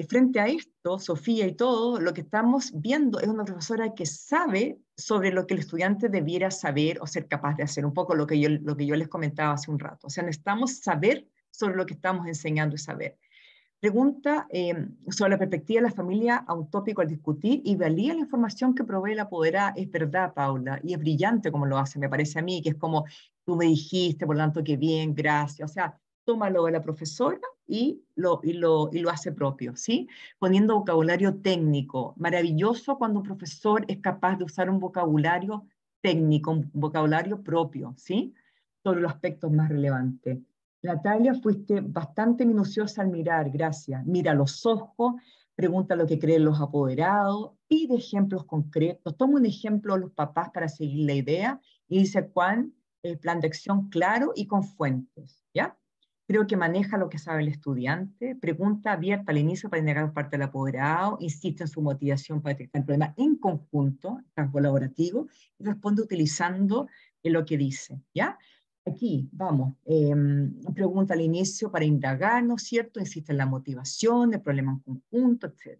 frente a esto, Sofía y todo, lo que estamos viendo es una profesora que sabe sobre lo que el estudiante debiera saber o ser capaz de hacer, un poco lo que yo les comentaba hace un rato. O sea, necesitamos saber sobre lo que estamos enseñando y saber. Pregunta sobre la perspectiva de la familia a un tópico al discutir y valía la información que provee la apoderada. Es verdad, Paula, y es brillante como lo hace, me parece a mí, que es como tú me dijiste, por lo tanto, que bien, gracias. O sea, toma lo de la profesora y lo hace propio, ¿sí? Poniendo vocabulario técnico. Maravilloso cuando un profesor es capaz de usar un vocabulario técnico, un vocabulario propio, ¿sí? Sobre los aspectos más relevantes. Natalia, fuiste bastante minuciosa al mirar, gracias. Mira los ojos, pregunta lo que creen los apoderados, pide ejemplos concretos, toma un ejemplo de los papás para seguir la idea y dice cuál el plan de acción claro y con fuentes, ¿ya? Creo que maneja lo que sabe el estudiante, pregunta abierta al inicio para indagar parte del apoderado, insiste en su motivación para detectar el problema en conjunto, tan colaborativo, y responde utilizando lo que dice, ¿ya? Aquí, vamos, pregunta al inicio para indagar, ¿no es cierto? Insiste en la motivación, el problema en conjunto, etc.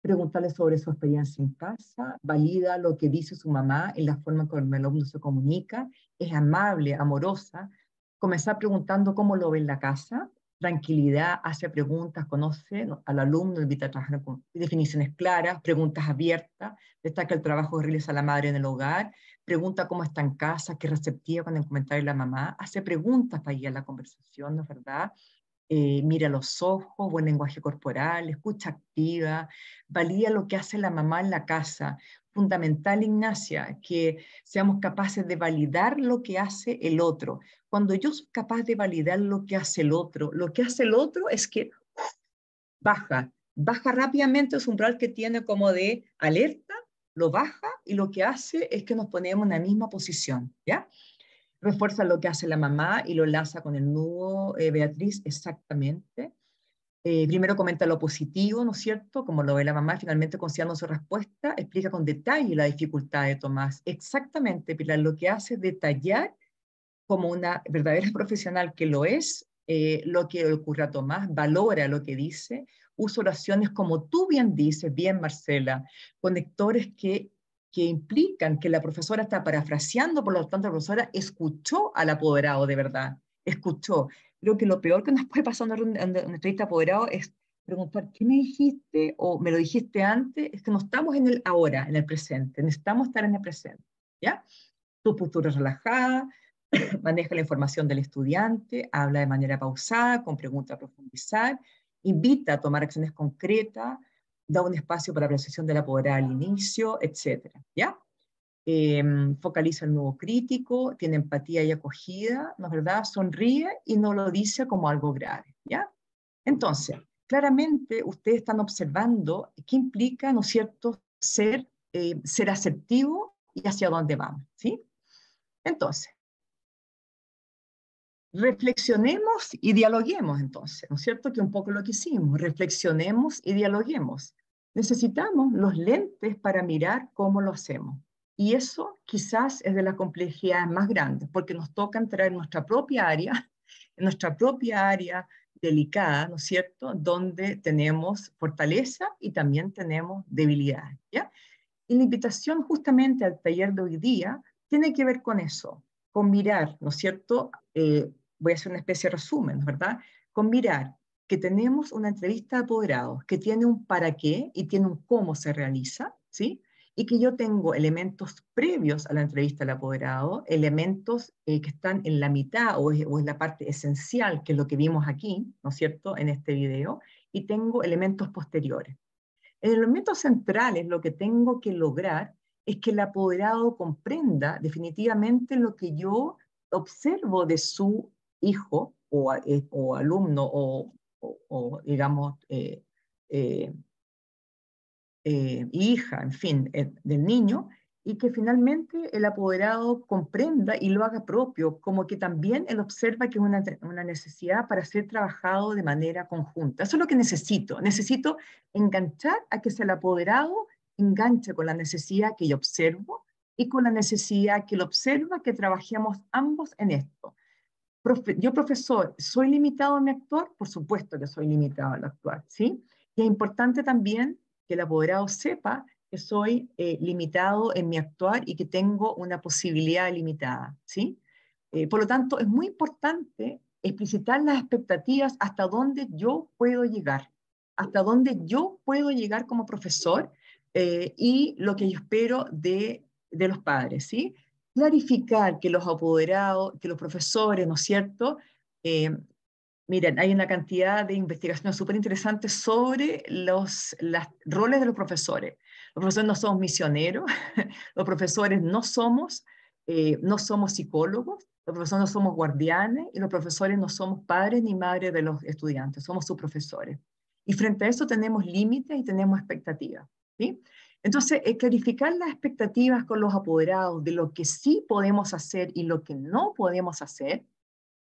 Preguntarle sobre su experiencia en casa, valida lo que dice su mamá en la forma en que el alumno se comunica, es amable, amorosa, comenzar preguntando cómo lo ve en la casa, tranquilidad, hace preguntas, conoce al alumno, invita a trabajar con definiciones claras, preguntas abiertas, destaca el trabajo que realiza la madre en el hogar, pregunta cómo está en casa, qué receptiva con el comentario de la mamá, hace preguntas para guiar la conversación, ¿no es verdad? Mira los ojos, buen lenguaje corporal, escucha activa, valida lo que hace la mamá en la casa. Fundamental, Ignacia, que seamos capaces de validar lo que hace el otro. Cuando yo soy capaz de validar lo que hace el otro es que baja rápidamente su umbral que tiene como de alerta, lo baja y lo que hace es que nos ponemos en la misma posición, ¿ya? Refuerza lo que hace la mamá y lo enlaza con el nudo, Beatriz, exactamente. Primero comenta lo positivo, ¿no es cierto? Como lo ve la mamá, finalmente considerando su respuesta, explica con detalle la dificultad de Tomás. Exactamente, Pilar, lo que hace es detallar como una verdadera profesional que lo es, lo que le ocurre a Tomás, valora lo que dice, usa oraciones como tú bien dices, bien Marcela, conectores que implican que la profesora está parafraseando, por lo tanto la profesora escuchó al apoderado de verdad, escuchó. Creo que lo peor que nos puede pasar en una entrevista de apoderado es preguntar, ¿qué me dijiste? O me lo dijiste antes, es que no estamos en el ahora, en el presente, necesitamos estar en el presente, ¿ya? Tu postura relajada, maneja la información del estudiante, habla de manera pausada, con preguntas a profundizar, invita a tomar acciones concretas, da un espacio para la apreciación de la apoderada al inicio, etc. ¿Ya? Focaliza el nuevo crítico, tiene empatía y acogida, ¿no es verdad? Sonríe y no lo dice como algo grave, ¿ya? Entonces, claramente ustedes están observando qué implica, ¿no es cierto?, ser asertivo y hacia dónde vamos, ¿sí? Entonces, reflexionemos y dialoguemos entonces, ¿no es cierto? Que un poco lo que hicimos, reflexionemos y dialoguemos. Necesitamos los lentes para mirar cómo lo hacemos. Y eso quizás es de las complejidades más grandes, porque nos toca entrar en nuestra propia área, delicada, ¿no es cierto? Donde tenemos fortaleza y también tenemos debilidades, ¿ya? Y la invitación justamente al taller de hoy día tiene que ver con eso, con mirar, ¿no es cierto? Voy a hacer una especie de resumen, ¿verdad? Con mirar que tenemos una entrevista de apoderados que tiene un para qué y tiene un cómo se realiza, ¿sí? Y que yo tengo elementos previos a la entrevista del apoderado, elementos que están en la mitad o en la parte esencial, que es lo que vimos aquí, ¿no es cierto?, en este video, y tengo elementos posteriores. En el momento central es lo que tengo que lograr es que el apoderado comprenda definitivamente lo que yo observo de su hijo o alumno o digamos, eh, hija, en fin, del niño, y que finalmente el apoderado comprenda y lo haga propio, como que también él observa que es una necesidad para ser trabajado de manera conjunta. Eso es lo que necesito. Necesito enganchar a que sea el apoderado enganche con la necesidad que yo observo y con la necesidad que él observa, que trabajemos ambos en esto. Yo, profesor, ¿soy limitado en mi actuar? Por supuesto que soy limitado en actuar, ¿sí? Y es importante también que el apoderado sepa que soy limitado en mi actuar y que tengo una posibilidad limitada, ¿sí? Por lo tanto, es muy importante explicitar las expectativas hasta dónde yo puedo llegar, hasta dónde yo puedo llegar como profesor y lo que yo espero de los padres, ¿sí? Clarificar que los apoderados, que los profesores, ¿no es cierto?, Miren, hay una cantidad de investigaciones súper interesantes sobre los roles de los profesores. Los profesores no somos misioneros, los profesores no somos psicólogos, los profesores no somos guardianes y los profesores no somos padres ni madres de los estudiantes, somos sus profesores. Y frente a eso tenemos límites y tenemos expectativas, ¿sí? Entonces, clarificar las expectativas con los apoderados de lo que sí podemos hacer y lo que no podemos hacer,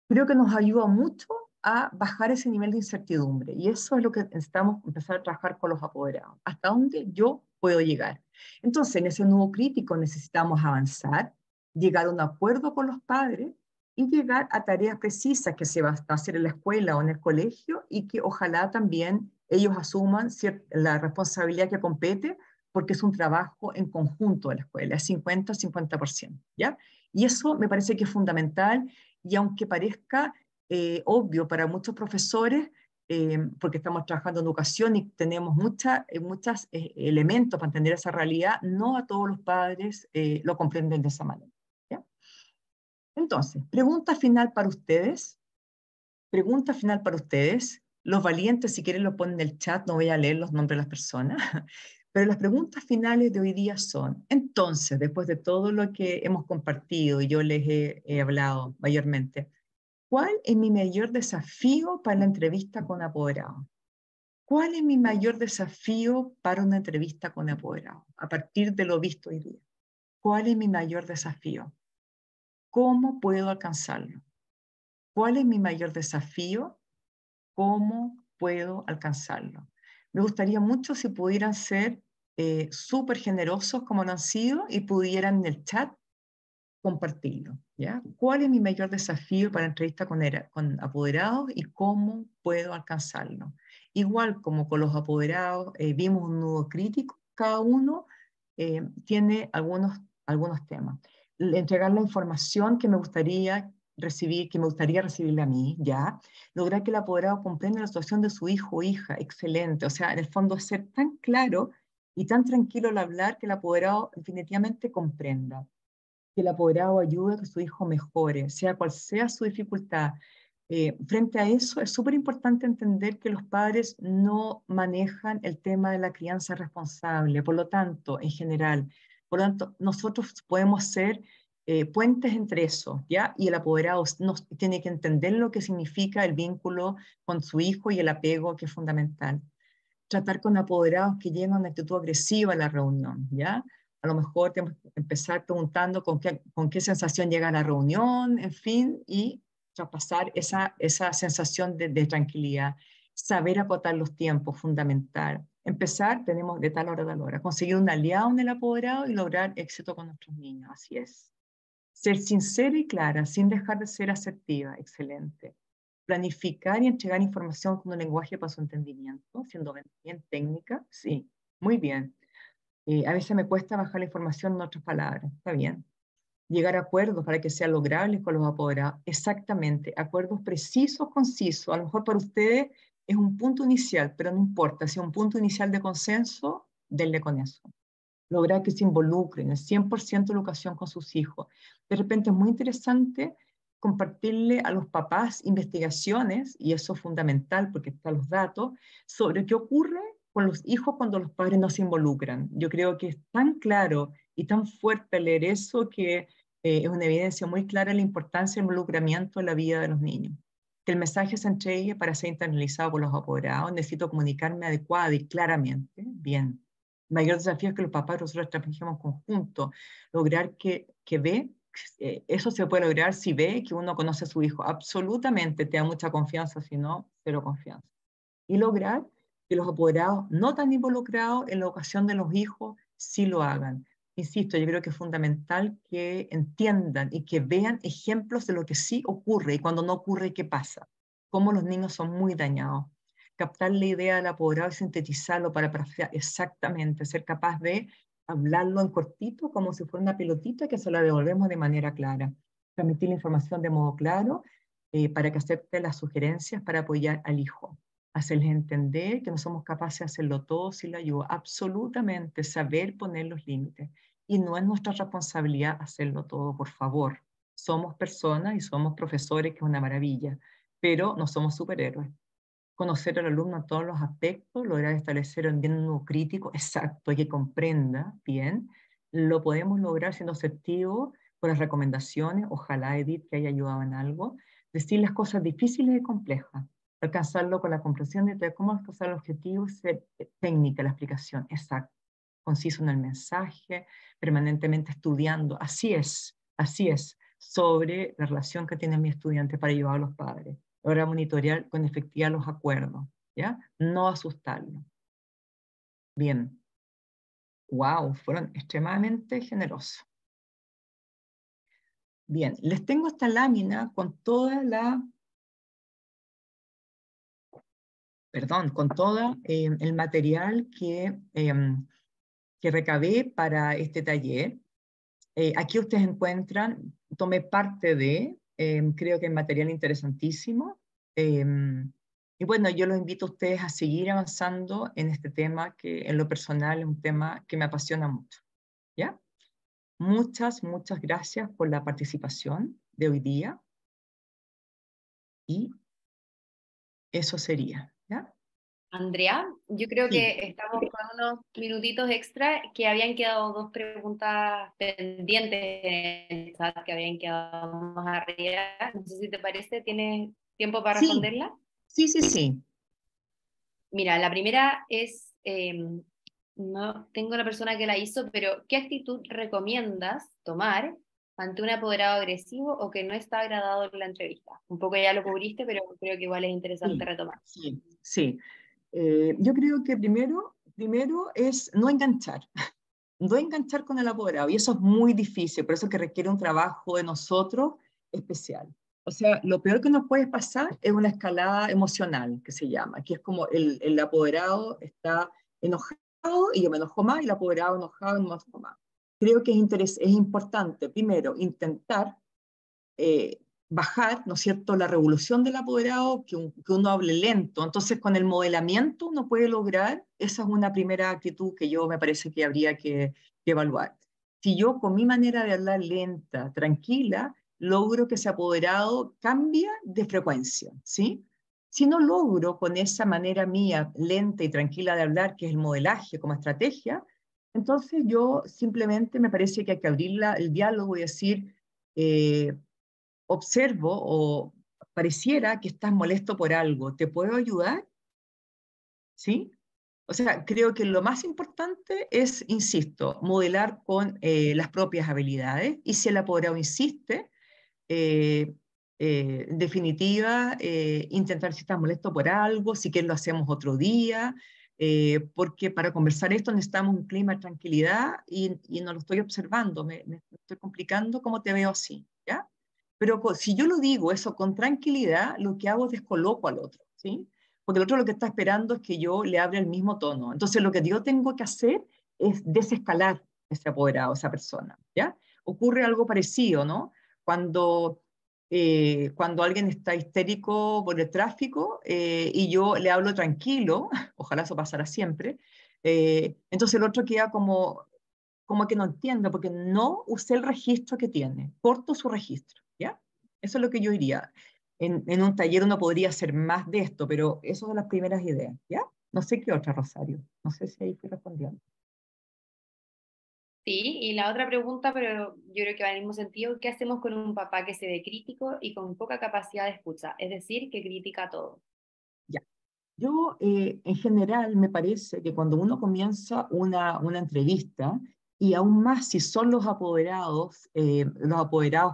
creo que nos ayuda mucho a bajar ese nivel de incertidumbre. Y eso es lo que necesitamos empezar a trabajar con los apoderados. ¿Hasta dónde yo puedo llegar? Entonces, en ese nuevo crítico necesitamos avanzar, llegar a un acuerdo con los padres y llegar a tareas precisas que se va a hacer en la escuela o en el colegio y que ojalá también ellos asuman la responsabilidad que compete, porque es un trabajo en conjunto de la escuela, es 50-50%, ¿ya? Y eso me parece que es fundamental. Y aunque parezca obvio para muchos profesores, porque estamos trabajando en educación y tenemos muchos elementos para entender esa realidad, no a todos los padres lo comprenden de esa manera, ¿ya? Entonces, pregunta final para ustedes. Pregunta final para ustedes. Los valientes, si quieren, lo ponen en el chat, no voy a leer los nombres de las personas. Pero las preguntas finales de hoy día son, entonces, después de todo lo que hemos compartido y yo les he hablado mayormente, ¿cuál es mi mayor desafío para la entrevista con apoderado? ¿Cuál es mi mayor desafío para una entrevista con apoderado? A partir de lo visto hoy día. ¿Cuál es mi mayor desafío? ¿Cómo puedo alcanzarlo? ¿Cuál es mi mayor desafío? ¿Cómo puedo alcanzarlo? Me gustaría mucho si pudieran ser súper generosos como lo han sido y pudieran en el chat compartirlo, ¿ya? ¿Cuál es mi mayor desafío para entrevista con apoderados y cómo puedo alcanzarlo? Igual como con los apoderados, vimos un nudo crítico, cada uno tiene algunos temas. Entregar la información que me gustaría recibirle a mí, ¿ya? Lograr que el apoderado comprenda la situación de su hijo o hija, excelente. O sea, en el fondo ser tan claro y tan tranquilo al hablar que el apoderado definitivamente comprenda, que el apoderado ayude a que su hijo mejore, sea cual sea su dificultad. Frente a eso, es súper importante entender que los padres no manejan el tema de la crianza responsable, por lo tanto, en general, por lo tanto, nosotros podemos ser puentes entre eso, ¿ya? Y el apoderado tiene que entender lo que significa el vínculo con su hijo y el apego, que es fundamental. Tratar con apoderados que llegan a una actitud agresiva a la reunión, ¿ya? A lo mejor tenemos que empezar preguntando con qué sensación llega a la reunión, en fin, y traspasar esa sensación de tranquilidad. Saber acotar los tiempos, fundamental. Empezar, tenemos de tal hora a tal hora. Conseguir un aliado en el apoderado y lograr éxito con nuestros niños, así es. Ser sincera y clara, sin dejar de ser asertiva, excelente. Planificar y entregar información con un lenguaje para su entendimiento, siendo bien técnica, sí, muy bien. A veces me cuesta bajar la información en otras palabras, está bien. Llegar a acuerdos para que sean logrables con los apoderados, exactamente, acuerdos precisos, concisos. A lo mejor para ustedes es un punto inicial, pero no importa, si es un punto inicial de consenso, denle con eso. Lograr que se involucren el 100% de educación con sus hijos. De repente es muy interesante compartirle a los papás investigaciones, y eso es fundamental porque están los datos, sobre qué ocurre con los hijos cuando los padres no se involucran. Yo creo que es tan claro y tan fuerte leer eso que es una evidencia muy clara de la importancia del involucramiento en la vida de los niños. Que el mensaje se entregue para ser internalizado por los apoderados. Necesito comunicarme adecuada y claramente. Bien. El mayor desafío es que los papás y nosotros trabajemos en conjunto. Lograr que ve, eso se puede lograr si ve que uno conoce a su hijo. Absolutamente te da mucha confianza, si no, cero confianza. Y lograr que los apoderados no tan involucrados en la educación de los hijos sí lo hagan. Insisto, yo creo que es fundamental que entiendan y que vean ejemplos de lo que sí ocurre y cuando no ocurre, qué pasa. Cómo los niños son muy dañados. Captar la idea del apoderado y sintetizarlo para exactamente, ser capaz de hablarlo en cortito, como si fuera una pelotita que se la devolvemos de manera clara. Transmitir la información de modo claro para que acepte las sugerencias para apoyar al hijo. Hacerles entender que no somos capaces de hacerlo todo sin la ayuda. Absolutamente, saber poner los límites. Y no es nuestra responsabilidad hacerlo todo, por favor. Somos personas y somos profesores, que es una maravilla. pero no somos superhéroes. Conocer al alumno en todos los aspectos, lograr establecer un bien nuevo crítico exacto y que comprenda bien, lo podemos lograr siendo asertivos con las recomendaciones, ojalá Edith que haya ayudado en algo, decir las cosas difíciles y complejas, alcanzarlo con la comprensión de cómo alcanzar el objetivo, ser técnica la explicación, exacto, conciso en el mensaje, permanentemente estudiando, así es, sobre la relación que tiene mi estudiante para ayudar a los padres. Ahora monitorear con efectividad los acuerdos, ¿ya? No asustarlo. Bien. Wow, fueron extremadamente generosos. Bien, les tengo esta lámina con toda la... Perdón, con todo el material que recabé para este taller. Aquí ustedes encuentran, tomé parte de, creo que es material interesantísimo. Y bueno, yo los invito a ustedes a seguir avanzando en este tema que en lo personal es un tema que me apasiona mucho. ¿Ya? Muchas gracias por la participación de hoy día. Y eso sería, ¿ya? Andrea, yo creo Sí. que estamos con unos minutitos extra, que habían quedado 2 preguntas pendientes en el chat que habían quedado más arriba. No sé si te parece, ¿tienes tiempo para responderla? Sí. Mira, la primera es, no tengo la persona que la hizo, pero ¿qué actitud recomiendas tomar ante un apoderado agresivo o que no está agradado en la entrevista? Un poco ya lo cubriste, pero creo que igual es interesante retomar. Sí. Yo creo que primero es no enganchar. No enganchar con el apoderado, y eso es muy difícil, por eso que requiere un trabajo de nosotros especial. O sea, lo peor que nos puede pasar es una escalada emocional, que se llama, que es como el apoderado está enojado y yo me enojo más, y el apoderado enojado y me enojo más. Creo que es importante, primero, intentar bajar, ¿no es cierto?, la revolución del apoderado, que uno hable lento. Entonces, con el modelamiento uno puede lograr, esa es una primera actitud que yo me parece que habría que evaluar. Si yo con mi manera de hablar lenta, tranquila, logro que ese apoderado cambie de frecuencia, ¿sí? Si no logro con esa manera mía lenta y tranquila de hablar, que es el modelaje como estrategia, entonces yo simplemente me parece que hay que abrir el diálogo y decir, observo o pareciera que estás molesto por algo, ¿te puedo ayudar? ¿Sí? O sea, creo que lo más importante es, insisto, modelar con las propias habilidades, y si el apoderado insiste, en definitiva, intentar si estás molesto por algo, si quieres lo hacemos otro día, porque para conversar esto necesitamos un clima de tranquilidad y no lo estoy observando, me estoy complicando cómo te veo así, ¿ya? Pero si yo lo digo eso con tranquilidad, lo que hago es descoloco al otro, ¿sí? Porque el otro lo que está esperando es que yo le hable el mismo tono. Entonces lo que yo tengo que hacer es desescalar ese apoderado, esa persona, ¿ya? Ocurre algo parecido, ¿no? Cuando alguien está histérico por el tráfico y yo le hablo tranquilo, ojalá eso pasara siempre, entonces el otro queda como que no entiendo, porque no usé el registro que tiene, corto su registro, ¿ya? Eso es lo que yo diría. En un taller uno podría hacer más de esto, pero esas son las primeras ideas, ¿ya? No sé qué otra, Rosario. No sé si ahí fui respondiendo. Sí, y la otra pregunta, pero yo creo que va en el mismo sentido, ¿qué hacemos con un papá que se ve crítico y con poca capacidad de escucha? Es decir, que critica todo. Ya. Yo, en general, me parece que cuando uno comienza una entrevista, y aún más si son los apoderados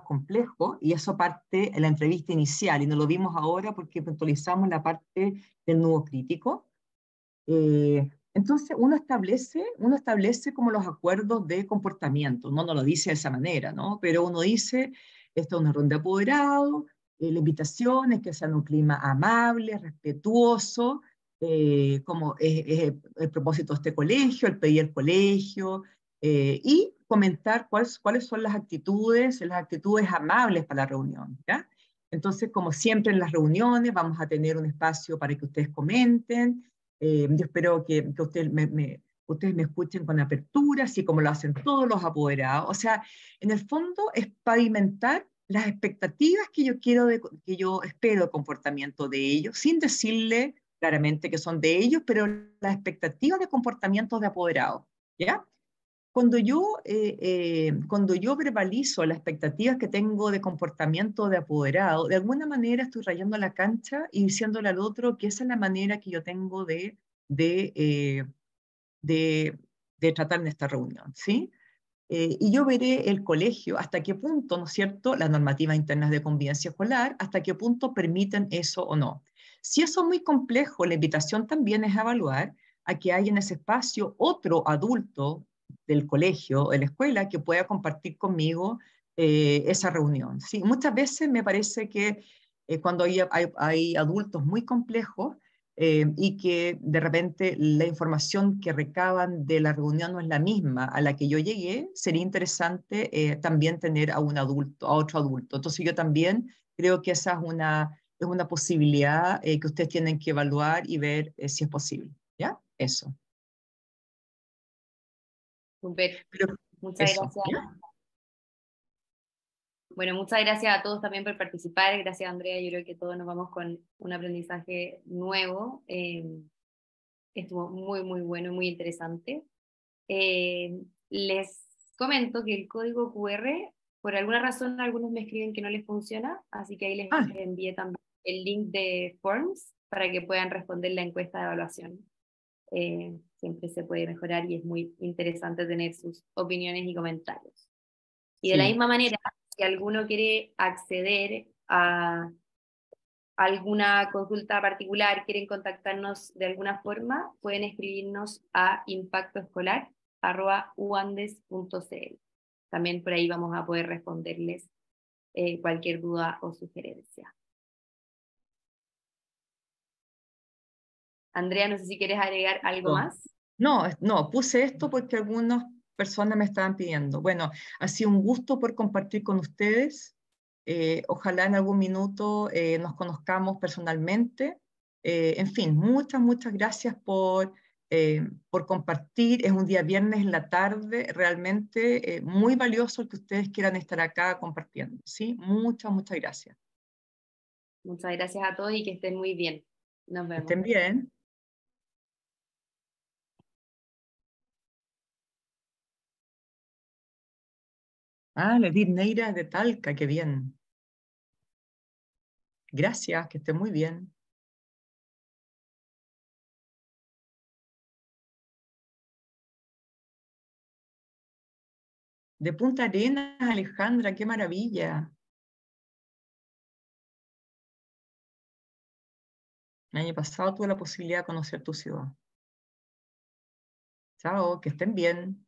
complejos, y eso parte en la entrevista inicial, y no lo vimos ahora porque puntualizamos la parte del nudo crítico, entonces uno establece como los acuerdos de comportamiento. Uno no lo dice de esa manera, ¿no? Pero uno dice, esta es una ronda de apoderados, la invitación es que sea en un clima amable, respetuoso, como es el propósito de este colegio, el pedir el colegio, y comentar cuáles son las actitudes amables para la reunión, ¿ya? Entonces, como siempre en las reuniones, vamos a tener un espacio para que ustedes comenten. Yo espero que ustedes me escuchen con apertura, así como lo hacen todos los apoderados. O sea, en el fondo es pavimentar las expectativas que yo quiero, que yo espero del comportamiento de ellos, sin decirle claramente que son de ellos, pero las expectativas de comportamiento de apoderados, ¿ya? Cuando yo verbalizo las expectativas que tengo de comportamiento de apoderado, de alguna manera estoy rayando la cancha y diciéndole al otro que esa es la manera que yo tengo de, de tratar en esta reunión, ¿sí? Y yo veré el colegio hasta qué punto, ¿no es cierto?, las normativas internas de convivencia escolar, hasta qué punto permiten eso o no. Si eso es muy complejo, la invitación también es a evaluar a que haya en ese espacio otro adulto del colegio, de la escuela, que pueda compartir conmigo esa reunión. ¿Sí? Muchas veces me parece que cuando hay adultos muy complejos, y que de repente la información que recaban de la reunión no es la misma a la que yo llegué, sería interesante también tener a un adulto, a otro adulto. Entonces yo también creo que esa es una posibilidad que ustedes tienen que evaluar y ver si es posible. ¿Ya? Eso. Súper. Pero Muchas eso, gracias. ¿ya? Bueno, muchas gracias a todos también por participar. Gracias, Andrea. Yo creo que todos nos vamos con un aprendizaje nuevo. Estuvo muy, muy bueno y muy interesante. Les comento que el código QR, por alguna razón, algunos me escriben que no les funciona, así que ahí les Ah, envié también el link de Forms para que puedan responder la encuesta de evaluación. Siempre se puede mejorar y es muy interesante tener sus opiniones y comentarios. Y de la sí. misma manera, si alguno quiere acceder a alguna consulta particular, quieren contactarnos de alguna forma, pueden escribirnos a impactoescolar@uandes.cl. También por ahí vamos a poder responderles cualquier duda o sugerencia. Andrea, no sé si quieres agregar algo más. No, puse esto porque algunas personas me estaban pidiendo. Bueno, ha sido un gusto por compartir con ustedes. Ojalá en algún minuto nos conozcamos personalmente. En fin, muchas gracias por compartir. Es un día viernes en la tarde, realmente muy valioso el que ustedes quieran estar acá compartiendo. ¿Sí? Muchas gracias. Muchas gracias a todos y que estén muy bien. Nos Que vemos. estén bien. Ah, Ledith Neira de Talca, qué bien. Gracias, que esté muy bien. De Punta Arenas, Alejandra, qué maravilla. El año pasado tuve la posibilidad de conocer tu ciudad. Chao, que estén bien.